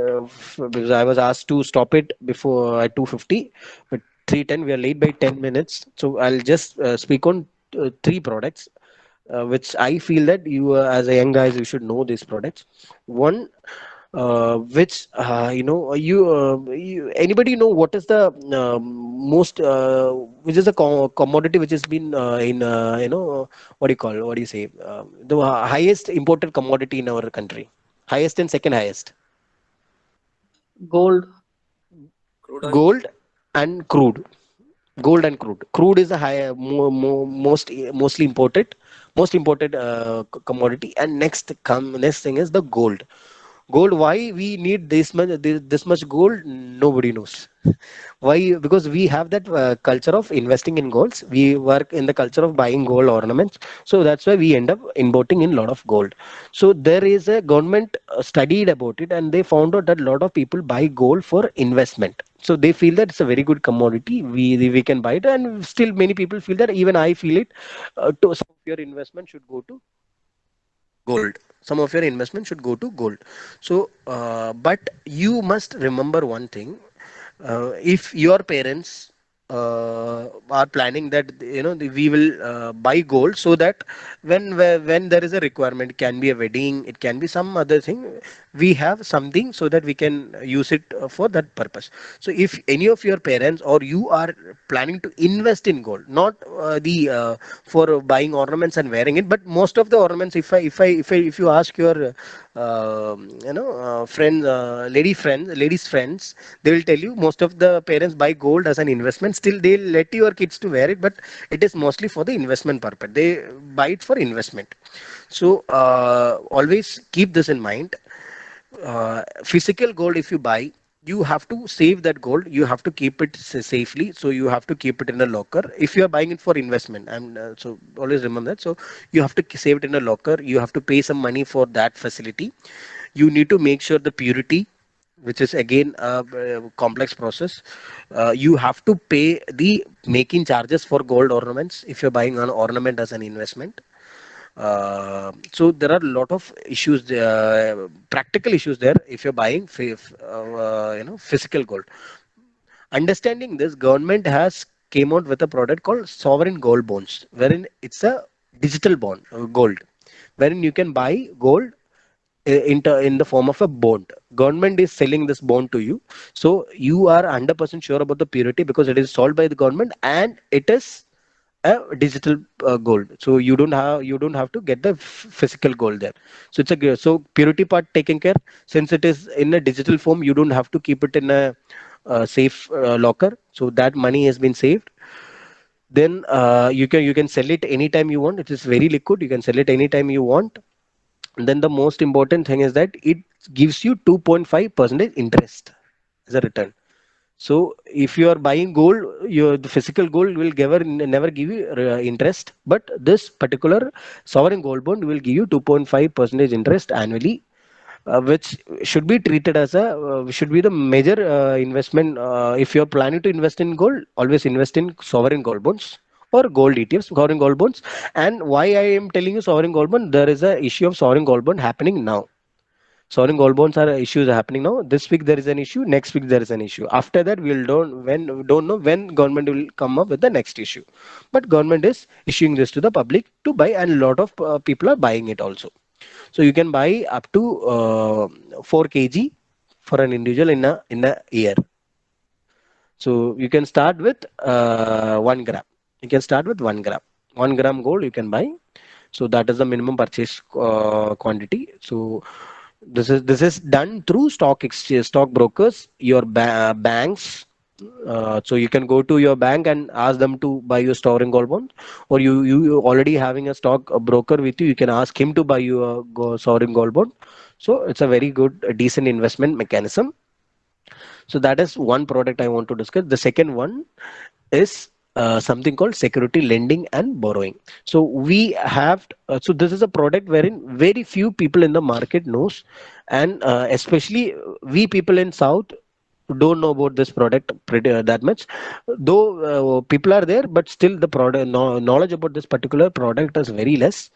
because I was asked to stop it before at 2:50, but 3:10 we are late by 10 minutes. So I'll just speak on three products which I feel that you as a young guys you should know these products. One which anybody know what is the most which is the commodity which has been in what do you say, the highest imported commodity in our country, highest and second highest? Gold. Gold and crude. Gold and crude. Crude is a high, mostly imported, most imported commodity. And next thing is the gold. Gold. Why we need this much gold? Nobody knows. Why? Because we have that culture of investing in golds. We work in the culture of buying gold ornaments. So that's why we end up importing in a lot of gold. So there is a government studied about it, and they found out that a lot of people buy gold for investment. So they feel that it's a very good commodity. We can buy it, and still many people feel that. Even I feel it. To some of your investment should go to gold. Some of your investment should go to gold. So, but you must remember one thing. If your parents are planning that we will buy gold, so that when there is a requirement, it can be a wedding, it can be some other thing, we have something so that we can use it for that purpose. So if any of your parents or you are planning to invest in gold, not the for buying ornaments and wearing it, but most of the ornaments, if you ask your friends, ladies friends, they will tell you most of the parents buy gold as an investment. Still they'll let your kids to wear it, but it is mostly for the investment purpose. They buy it for investment. So always keep this in mind. Physical gold, if you buy, you have to save that gold. You have to keep it safely. So you have to keep it in a locker. If you are buying it for investment, and so always remember that. So you have to save it in a locker. You have to pay some money for that facility. You need to make sure the purity, which is again a complex process. You have to pay the making charges for gold ornaments if you're buying an ornament as an investment. So there are a lot of issues, practical issues there if you're buying physical gold. Understanding this, government has came out with a product called sovereign gold bonds, wherein it's a digital bond, gold, wherein you can buy gold in the form of a bond. Government is selling this bond to you, so you are 100% sure about the purity because it is sold by the government, and it is a digital gold. So you don't have to get the physical gold there. So so purity part taken care. Since it is in a digital form, you don't have to keep it in a safe locker. So that money has been saved. Then you can sell it anytime you want. It is very liquid. You can sell it anytime you want. And then the most important thing is that it gives you 2.5% interest as a return. So if you are buying gold, your the physical gold will never give you interest, but this particular sovereign gold bond will give you 2.5% interest annually, which should be treated as should be the major investment. If you are planning to invest in gold, always invest in sovereign gold bonds or gold ETFs, sovereign gold bonds. And why I am telling you sovereign gold bond, there is a issue of sovereign gold bond happening now. Sovereign gold bonds are issues happening now. This week there is an issue. Next week there is an issue. After that we don't know when government will come up with the next issue. But government is issuing this to the public to buy, and a lot of people are buying it also. So you can buy up to 4 kg for an individual in a year. So you can start with 1 gram. You can start with 1 gram. 1 gram gold you can buy. So that is the minimum purchase quantity. So this is done through stock exchange, stock brokers, your banks. So you can go to your bank and ask them to buy your sovereign gold bond, or you already having a stock broker with you. You can ask him to buy you a sovereign gold bond. So it's a very good, decent investment mechanism. So that is one product I want to discuss. The second one is something called security lending and borrowing. So we have so this is a product wherein very few people in the market knows, and especially we people in South don't know about this product that much. Though people are there, but still the product knowledge about this particular product is very less.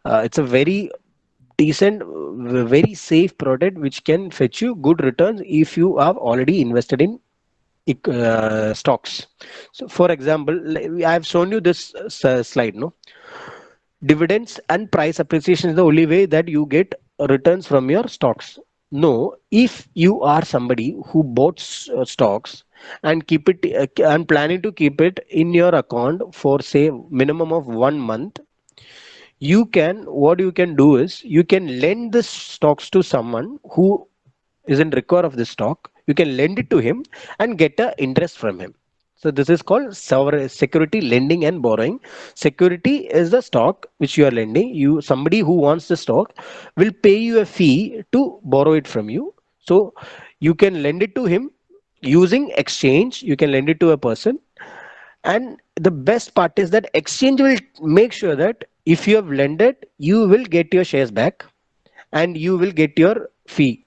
It's a very decent, very safe product which can fetch you good returns if you have already invested in stocks. So, for example, I have shown you this slide. No, dividends and price appreciation is the only way that you get returns from your stocks. No, if you are somebody who bought stocks and keep it and planning to keep it in your account for say minimum of 1 month, what you can do is you can lend the stocks to someone who is in require of this stock. You can lend it to him and get a interest from him. So this is called security lending and borrowing. Security is the stock which you are lending. Somebody who wants the stock will pay you a fee to borrow it from you. So you can lend it to him using exchange. You can lend it to a person, and the best part is that exchange will make sure that if you have lended, you will get your shares back and you will get your fee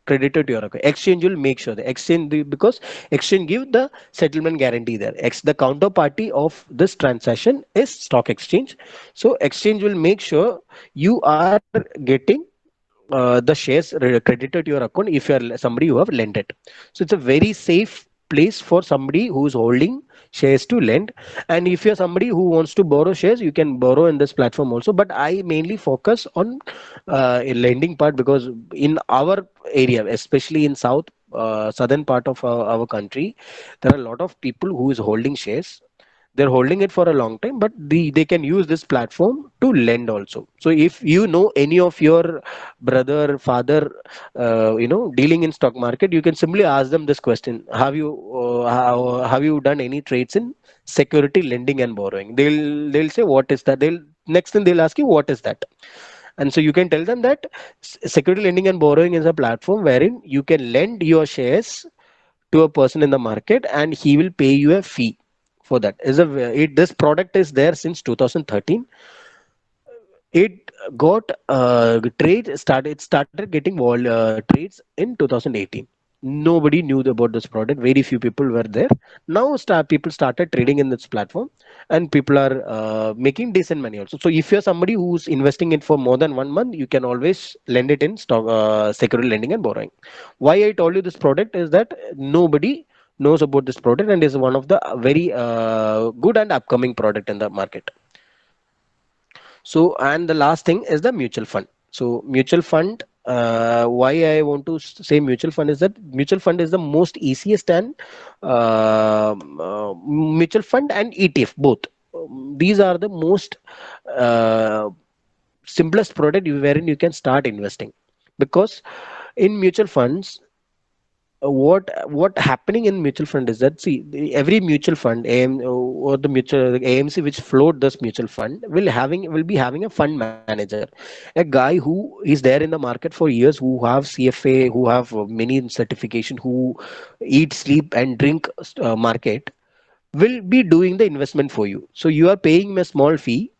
credited to your account. Exchange will make sure because exchange give the settlement guarantee there. The counterparty of this transaction is stock exchange. So exchange will make sure you are getting the shares credited to your account if you are somebody who have lent it. So it's a very safe place for somebody who is holding shares to lend. And if you're somebody who wants to borrow shares, you can borrow in this platform also. But I mainly focus on lending part, because in our area, especially in southern part of our country, there are a lot of people who is holding shares. They're holding it for a long time, but they can use this platform to lend also. So if you know any of your brother, father, dealing in stock market, you can simply ask them this question: have you done any trades in security lending and borrowing? They'll say, what is that? Next thing they'll ask you, what is that? And so you can tell them that security lending and borrowing is a platform wherein you can lend your shares to a person in the market and he will pay you a fee for that. This product is there since 2013. It got it started getting trades in 2018. Nobody knew about this product. Very few people were there. Now people started trading in this platform, and people are making decent money also. So if you're somebody who's investing it for more than 1 month, you can always lend it in stock security lending and borrowing. Why I told you this product is that nobody knows about this product, and is one of the very good and upcoming product in the market. So, and the last thing is the mutual fund. So mutual fund, why I want to say mutual fund is that mutual fund is the most easiest, and mutual fund and ETF both. these are the most uh, simplest product wherein you can start investing, because in mutual funds, what happening in mutual fund is that, see, every mutual fund or the mutual AMC which float this mutual fund will be having a fund manager, a guy who is there in the market for years, who have CFA, who have many certification, who eat, sleep and drink market, will be doing the investment for you. So you are paying him a small fee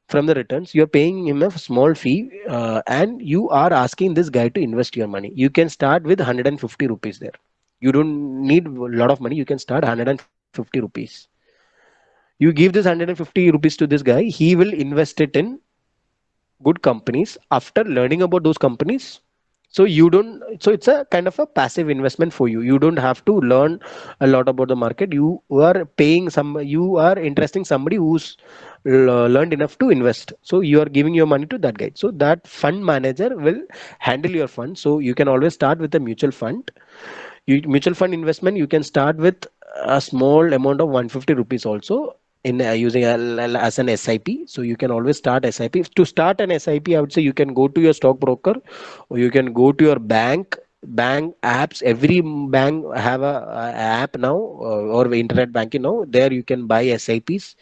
from the returns. You're paying him a small fee, and you are asking this guy to invest your money. You can start with 150 rupees there. You don't need a lot of money. You can start 150 rupees. You give this 150 rupees to this guy, he will invest it in good companies after learning about those companies. So you don't, so it's a kind of a passive investment for you. You don't have to learn a lot about the market. You are paying some, you are interesting somebody who's learned enough to invest, so you are giving your money to that guy. So that fund manager will handle your fund. So you can always start with a mutual fund. Mutual fund investment, you can start with a small amount of 150 rupees also, in using as an SIP. So you can always start SIP. To start an SIP, I would say you can go to your stockbroker, or you can go to your bank apps. Every bank have a app now, or internet banking now. There you can buy SIPs.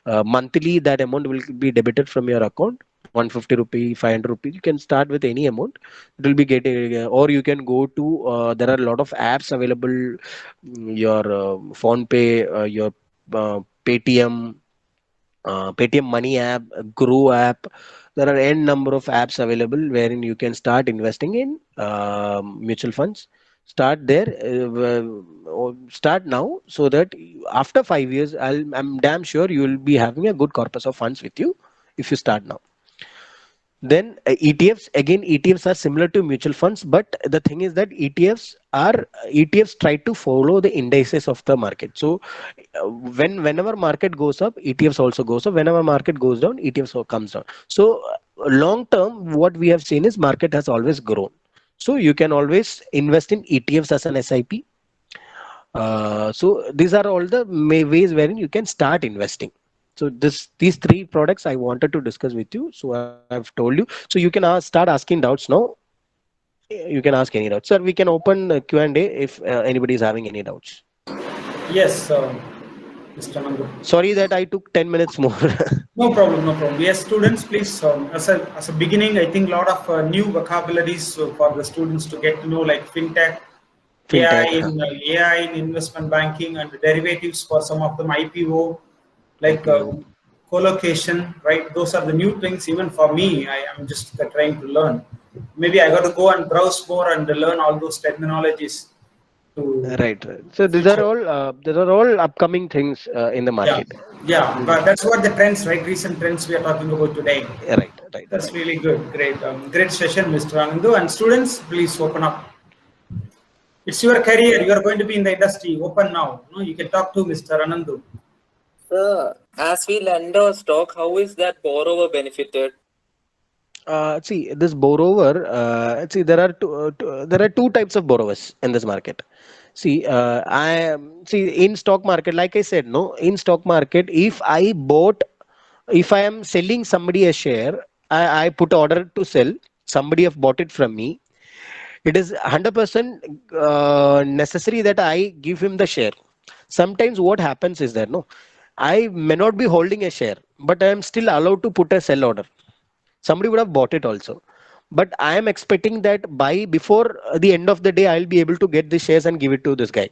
Monthly, that amount will be debited from your account. 150 rupee, 500 rupees. You can start with any amount. It will be getting, or you can go to. There are a lot of apps available. Your phone pay, your Paytm, Paytm Money app, Grow app. There are n number of apps available wherein you can start investing in mutual funds. Start there, or start now, so that after 5 years, I'm damn sure you will be having a good corpus of funds with you if you start now. Then ETFs, again, ETFs are similar to mutual funds, but the thing is that ETFs try to follow the indices of the market. So whenever market goes up, ETFs also goes up. Whenever market goes down, ETFs also comes down. So long term, what we have seen is market has always grown. So you can always invest in ETFs as an SIP. So these are all the ways wherein you can start investing. So these three products I wanted to discuss with you. So I've told you. So you can start asking doubts now. You can ask any doubts, sir. We can open Q&A if anybody is having any doubts. Yes, Mr. Nandu. Sorry that I took 10 minutes more. No problem, no problem. Yes, students, please, as a beginning, I think a lot of new vocabularies for the students to get to know, like fintech, AI in investment banking, and derivatives for some of them, IPO, like collocation, right? Those are the new things. Even for me, I am just trying to learn. Maybe I got to go and browse more and learn all those terminologies. Right. So these are all upcoming things in the market. Yeah, but that's what the trends, right? Recent trends we are talking about today. Right. That's really good. Great, great session, Mr. Anandu. And students, please open up. It's your career. You are going to be in the industry. Open now. No, you can talk to Mr. Anandu. Sir, as we lend our stock, how is that borrower benefited? See, this borrower. See, there are two types of borrowers in this market. See, in stock market, like I said, no, in stock market, if I am selling somebody a share, I put order to sell. Somebody have bought it from me. It is 100% necessary that I give him the share. Sometimes what happens is that, no, I may not be holding a share, but I am still allowed to put a sell order. Somebody would have bought it also, but I am expecting that before the end of the day, I'll be able to get the shares and give it to this guy,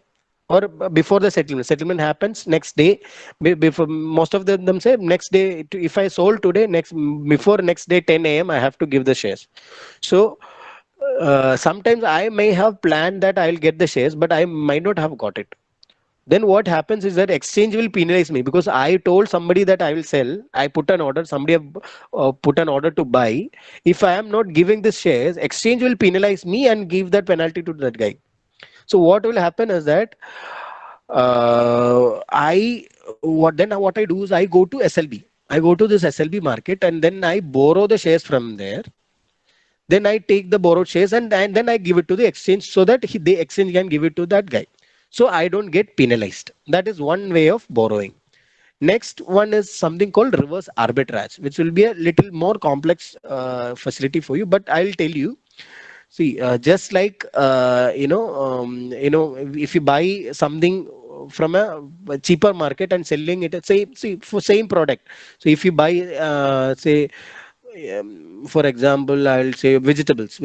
or before the settlement happens next day. Before, most of them say next day. If I sold today, before next day 10 a.m. I have to give the shares. So sometimes I may have planned that I'll get the shares, but I might not have got it. Then what happens is that exchange will penalize me, because I told somebody that I will sell. I put an order. Somebody have put an order to buy. If I am not giving the shares, exchange will penalize me and give that penalty to that guy. So what will happen is that what I do is I go to SLB. I go to this SLB market, and then I borrow the shares from there. Then I take the borrowed shares and then I give it to the exchange, so that the exchange can give it to that guy. So I don't get penalized. That is one way of borrowing. Next one is something called reverse arbitrage, which will be a little more complex facility for you, but I'll tell you. See, just like if you buy something from a cheaper market and selling it at see for same product. So if you buy for example, I'll say vegetables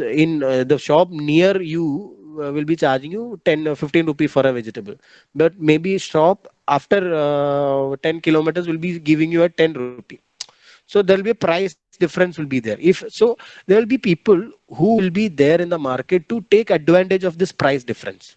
in the shop near you will be charging you 10 or 15 rupee for a vegetable, but maybe shop after 10 kilometers will be giving you a 10 rupee. So there will be a price difference will be there. If so, there will be people who will be there in the market to take advantage of this price difference.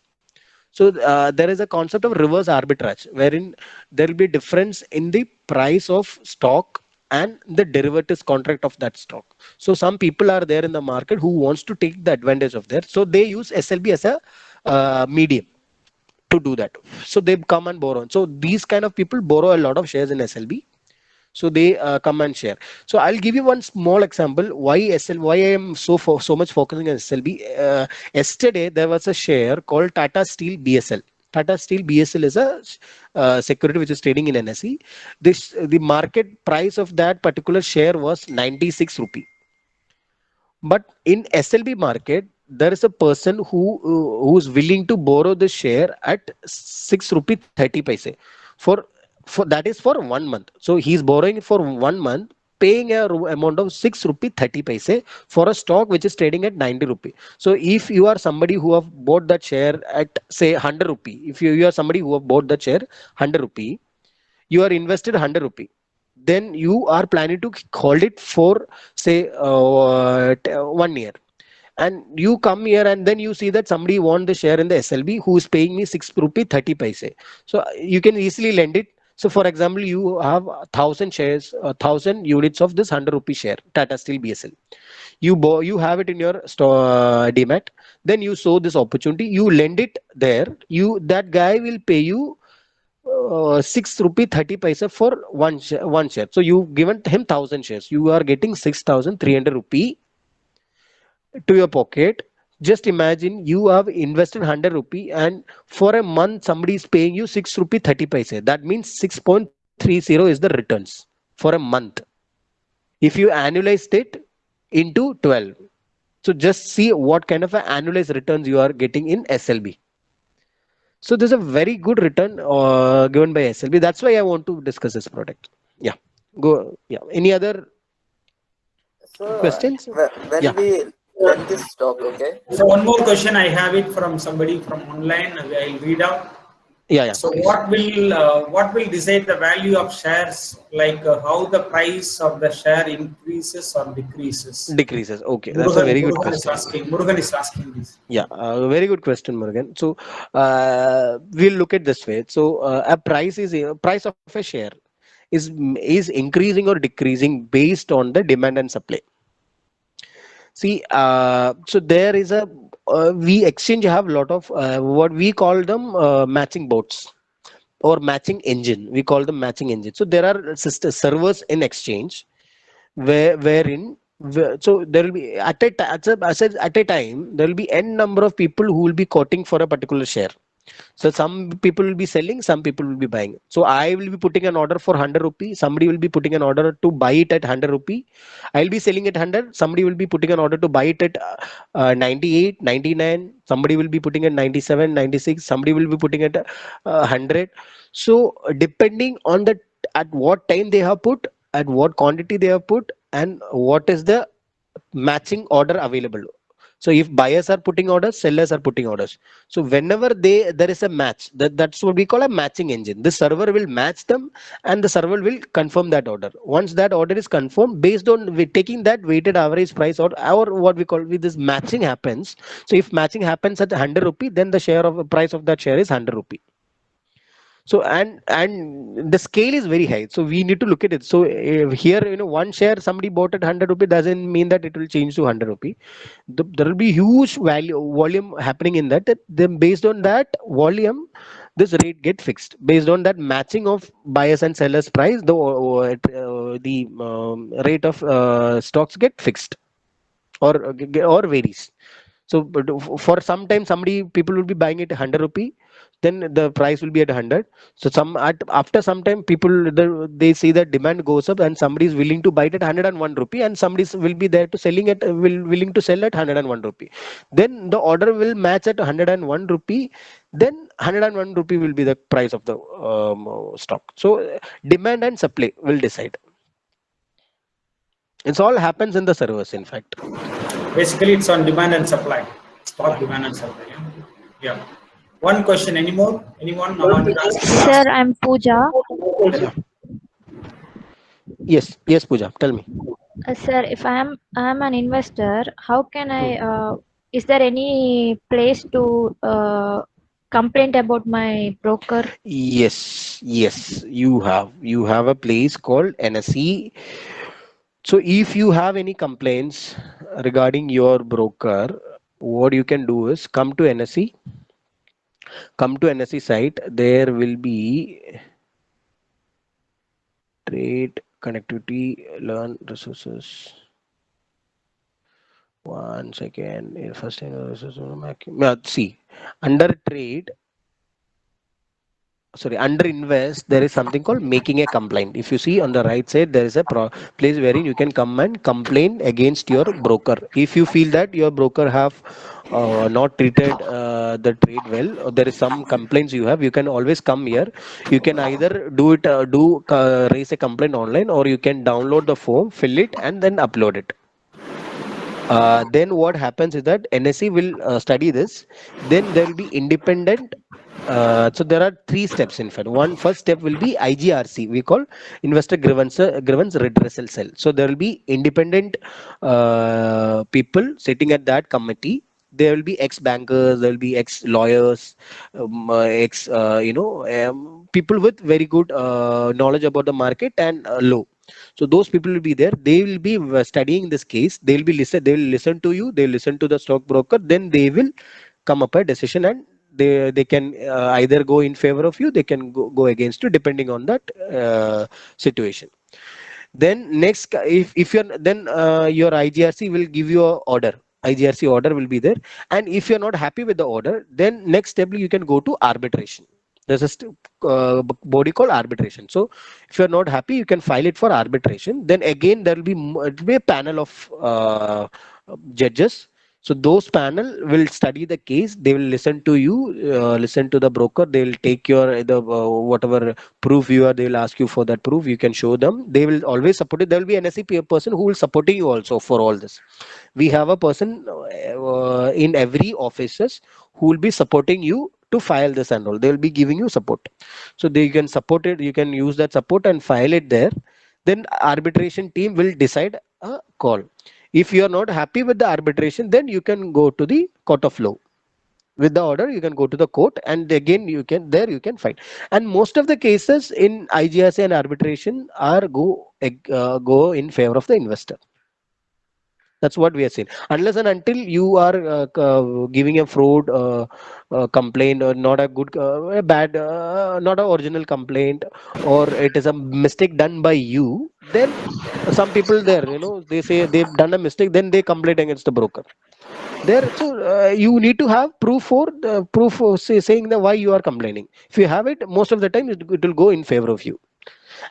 So there is a concept of reverse arbitrage wherein there will be difference in the price of stock and the derivatives contract of that stock. So some people are there in the market who wants to take the advantage of that. So they use SLB as a medium to do that. So they come and borrow. So these kind of people borrow a lot of shares in SLB, so they come and share. So I'll give you one small example why why I am so much focusing on SLB. Yesterday there was a share called Tata Steel BSL. Tata Steel BSL is a security which is trading in NSE. The market price of that particular share was 96 rupee. But in SLB market, there is a person who's willing to borrow the share at 6 rupee 30 paise for that is for 1 month. So he's borrowing for 1 month, paying a amount of 6 rupee 30 paise for a stock which is trading at 90 rupee. So if you are somebody who have bought that share at say 100 rupee, if you are somebody who have bought that share 100 rupee, you are invested 100 rupee, then you are planning to hold it for say 1 year, and you come here and then you see that somebody want the share in the SLB who is paying me 6 rupee 30 paise. So you can easily lend it. So for example, you have 1,000 shares, 1,000 units of this 100 rupee share Tata Steel BSL. You have it in your demat. Then you saw this opportunity, you lend it there. That guy will pay you 6 rupee 30 paisa for one share. So you given him 1,000 shares. You are getting 6,300 rupee to your pocket. Just imagine you have invested 100 rupee and for a month somebody is paying you 6 rupee 30 paise. That means 6.30 is the returns for a month. If you annualized it into 12. So just see what kind of an annualized returns you are getting in SLB. So there's a very good return given by SLB. That's why I want to discuss this product. Yeah. Go. Yeah. Any other So questions? when Yeah. we lend this stock, okay? So one more question, I have it from somebody from online. I'll read out. Yeah. So Please. what will decide the value of shares? Like how the price of the share increases or decreases? Decreases. Okay. That's a very good question. Murugan is asking this. Yeah. Very good question, Murugan. So we'll look at this way. So a price is a price of a share is increasing or decreasing based on the demand and supply. See, so there is a we exchange have a lot of what we call them matching bots or matching engine. We call them matching engine. So there are servers in exchange so there will be at a time there will be n number of people who will be quoting for a particular share. So some people will be selling, some people will be buying. So I will be putting an order for 100 rupee. Somebody will be putting an order to buy it at 100 rupee. I'll be selling at 100. Somebody will be putting an order to buy it at 98, 99. Somebody will be putting at 97, 96. Somebody will be putting at 100. So depending on the at what time they have put, at what quantity they have put, and what is the matching order available. So if buyers are putting orders, sellers are putting orders. So whenever there is a match, that's what we call a matching engine. The server will match them and the server will confirm that order. Once that order is confirmed, based on taking that weighted average price or what we call with this matching happens. So if matching happens at 100 rupee, then the share of price of that share is 100 rupee. So and the scale is very high, so we need to look at it. So here one share somebody bought at 100 rupee doesn't mean that it will change to 100 rupee. There will be huge volume happening in that. Then based on that volume, this rate get fixed based on that matching of buyers and sellers price. The rate of stocks get fixed or varies. So but for some time people will be buying it 100 rupee. then the price will be at 100. So after some time, people they see that demand goes up and somebody is willing to buy it at 101 rupee, and somebody will be there to selling it willing to sell at 101 rupee. Then the order will match at 101 rupee. Then 101 rupee will be the price of the stock. So demand and supply will decide. It's all happens in the servers, in fact. Basically, it's on demand and supply. Stock demand and supply. Yeah. One question. Any more? Anyone? Sir, I'm Pooja. Yes, Pooja. Tell me. Sir, if I'm an investor, how can I? Is there any place to complain about my broker? Yes. You have a place called NSE. So if you have any complaints regarding your broker, what you can do is come to NSE. Come to NSE site. There will be trade, connectivity, learn resources. One second. First, see, under trade. Under invest, there is something called making a complaint. If you see on the right side, there is a place wherein you can come and complain against your broker. If you feel that your broker have not treated the trade well, or there is some complaints you have, you can always come here. You can either raise a complaint online, or you can download the form, fill it, and then upload it. Then what happens is that NSE will study this. Then there will be independent. So there are 3 steps in fact. First step will be IGRC. We call Investor Grievance Redressal Cell. So there will be independent people sitting at that committee. There will be ex-bankers, there will be ex-lawyers, people with very good knowledge about the market and law. So those people will be there. They will be studying this case. They will listen to you. They will listen to the stockbroker. Then they will come up a decision, and they can either go in favor of you. They can go against you, depending on that situation. Then next, if you're then your IGRC will give you an order. IGRC order will be there, and if you're not happy with the order, then next step you can go to arbitration. There's a body called arbitration. So if you're not happy, you can file it for arbitration. Then again, there will be a panel of judges. So those panel will study the case. They will listen to you, listen to the broker. They will take your whatever proof you are. They will ask you for that proof. You can show them. They will always support it. There will be an NSE person who will supporting you also for all this. We have a person in every offices who will be supporting you to file this and all. They will be giving you support. So they can support it. You can use that support and file it there. Then arbitration team will decide a call. If you are not happy with the arbitration, then you can go to the court of law. With the order, you can go to the court, and again you can fight. And most of the cases in IGRC and arbitration are go in favor of the investor. That's what we are saying. Unless and until you are giving a fraud complaint, or not a good, bad, not an original complaint, or it is a mistake done by you, then some people there, they say they've done a mistake, then they complain against the broker. So you need to have proof for saying why you are complaining. If you have it, most of the time it will go in favor of you,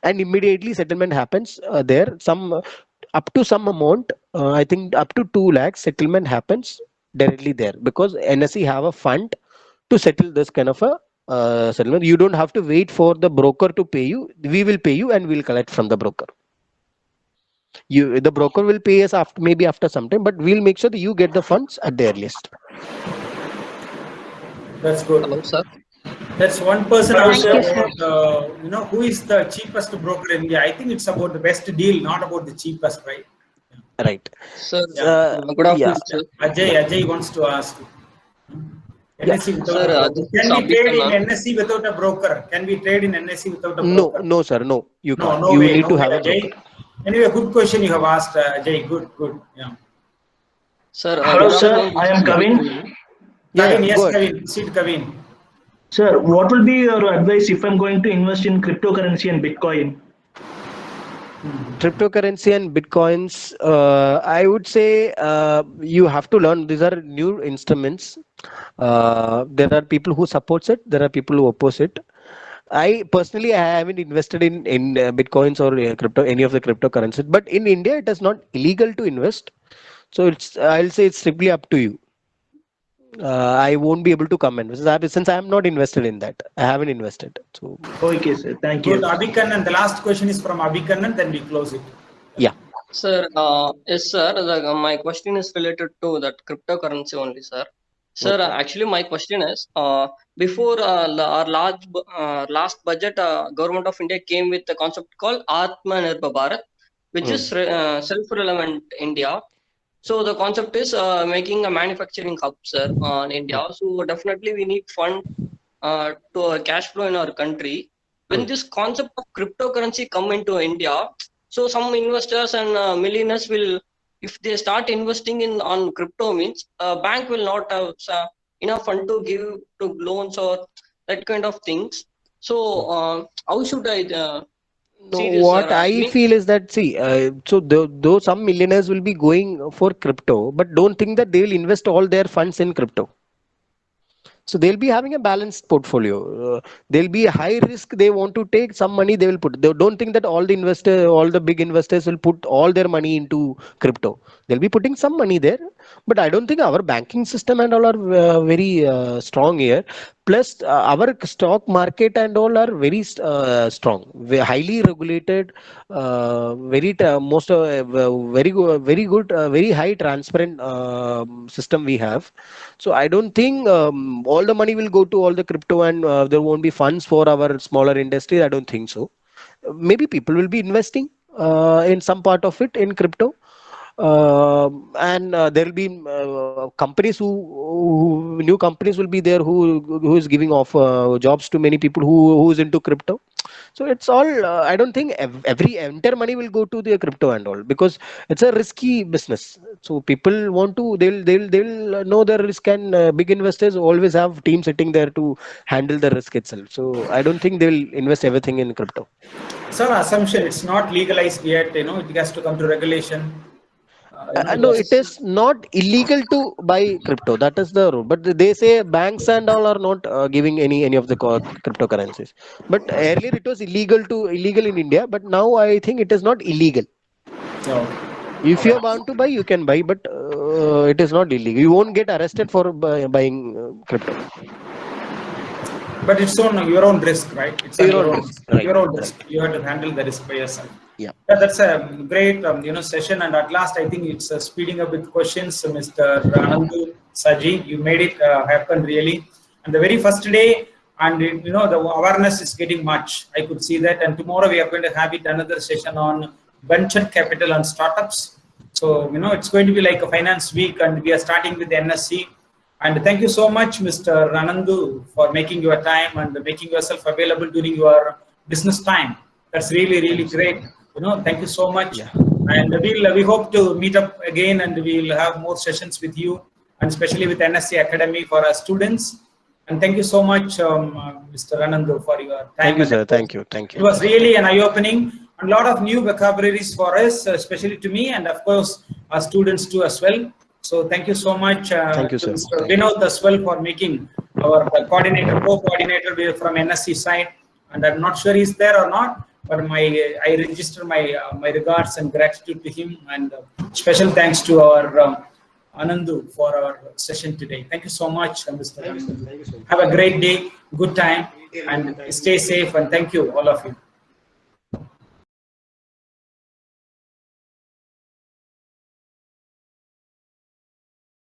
and immediately settlement happens there. Up to some amount, I think up to 2 lakhs settlement happens directly there, because NSE have a fund to settle this kind of a settlement. You don't have to wait for the broker to pay you. We will pay you, and we'll collect from the broker. The broker will pay us maybe after some time, but we'll make sure that you get the funds at the earliest. That's good. Hello, sir. That's one person Thank also you, sir. about, who is the cheapest broker in India. I think it's about the best deal, not about the cheapest, right? Right. Sir, Yeah. good afternoon, sir. Ajay wants to ask. NSE without Sir, a broker. this Can is we trade in Abhikana. NSE without a broker? Can we trade in NSE without a broker? No, sir, no. You can't. No You way, need no to way, have a Ajay. broker. Anyway, good question you have asked, Ajay. Good. Yeah. Sir, Hello, good sir. afternoon, I am Mr. Kavin. Abhikana. Kavin, yes, go ahead. Kavin. Sit, Kavin. Sir, what will be your advice if I'm going to invest in cryptocurrency and Bitcoin? Cryptocurrency and bitcoins, I would say you have to learn. These are new instruments. There are people who supports it, there are people who oppose it. I personally, I haven't invested in bitcoins or crypto, any of the cryptocurrencies, but in India it is not illegal to invest, so it's, I'll say it's strictly up to you. I won't be able to comment since I am not invested in that. I haven't invested. So Okay, sir. Thank Good, you. Abhikannan. The last question is from Abhikannan, then we close it. yeah. Sir, yes, sir. My question is related to that cryptocurrency only, sir. Sir, Okay. actually, my question is, before our last budget, Government of India came with a concept called Atmanirbhar Bharat, which is self-relevant India. So the concept is making a manufacturing hub, sir, in India. So definitely we need fund to cash flow in our country. When this concept of cryptocurrency come into India, so some investors and millionaires will, if they start investing in on crypto, means bank will not have enough fund to give to loans or that kind of things. So how should I No, see this, what sir? I feel is that, see, so though some millionaires will be going for crypto, but don't think that they will invest all their funds in crypto. So they'll be having a balanced portfolio. There'll be a high risk. They want to take some money. They will put. They don't think that all the big investors will put all their money into crypto. They'll be putting some money there. But I don't think our banking system and all are very strong here. Plus, our stock market and all are very strong. We're highly regulated. Very good, very high transparent system we have. So I don't think all the money will go to all the crypto and there won't be funds for our smaller industry. I don't think so. Maybe people will be investing in some part of it in crypto. And there will be companies who new companies will be there who is giving off jobs to many people who is into crypto. So it's all I don't think every entire money will go to the crypto and all, because it's a risky business. So people want to, they'll know the risk, and big investors always have teams sitting there to handle the risk itself. So I don't think they will invest everything in crypto. Sir, assumption it's not legalized yet. It has to come to regulation. No, it is not illegal to buy crypto. That is the rule. But they say banks and all are not giving any of the cryptocurrencies. But earlier it was illegal in India. But now I think it is not illegal. No. If you are bound to buy, you can buy, but it is not illegal. You won't get arrested for buying crypto. But it's on your own risk, right? It's on Your own risk, right, your own right. risk. You have to handle the risk by yourself. Yeah. That's a great session, and at last I think it's speeding up with questions. Mr. Anandu Saji, you made it happen really. And the very first day, and the awareness is getting much. I could see that, and tomorrow we are going to have another session on venture capital and startups. So it's going to be like a finance week, and we are starting with the NSC. And thank you so much, Mr. Anandu, for making your time and making yourself available during your business time. That's really, really great. Thank you so much. Yeah. And we hope to meet up again, and we'll have more sessions with you, and especially with NSC Academy for our students. And thank you so much, Mr. Anandu, for your time. Thank you, sir. Thank you. Thank you. It was really an eye-opening, and a lot of new vocabularies for us, especially to me, and of course, our students too as well. So thank you so much, Thank you, sir. Mr. Vinod as well, for making our co-coordinator from NSC side. And I'm not sure he's there or not, but I register my regards and gratitude to him, and special thanks to our Anandu for our session today. Thank you so much, Mr. Anandu. Have a great day, good time, and stay safe, and thank you, all of you.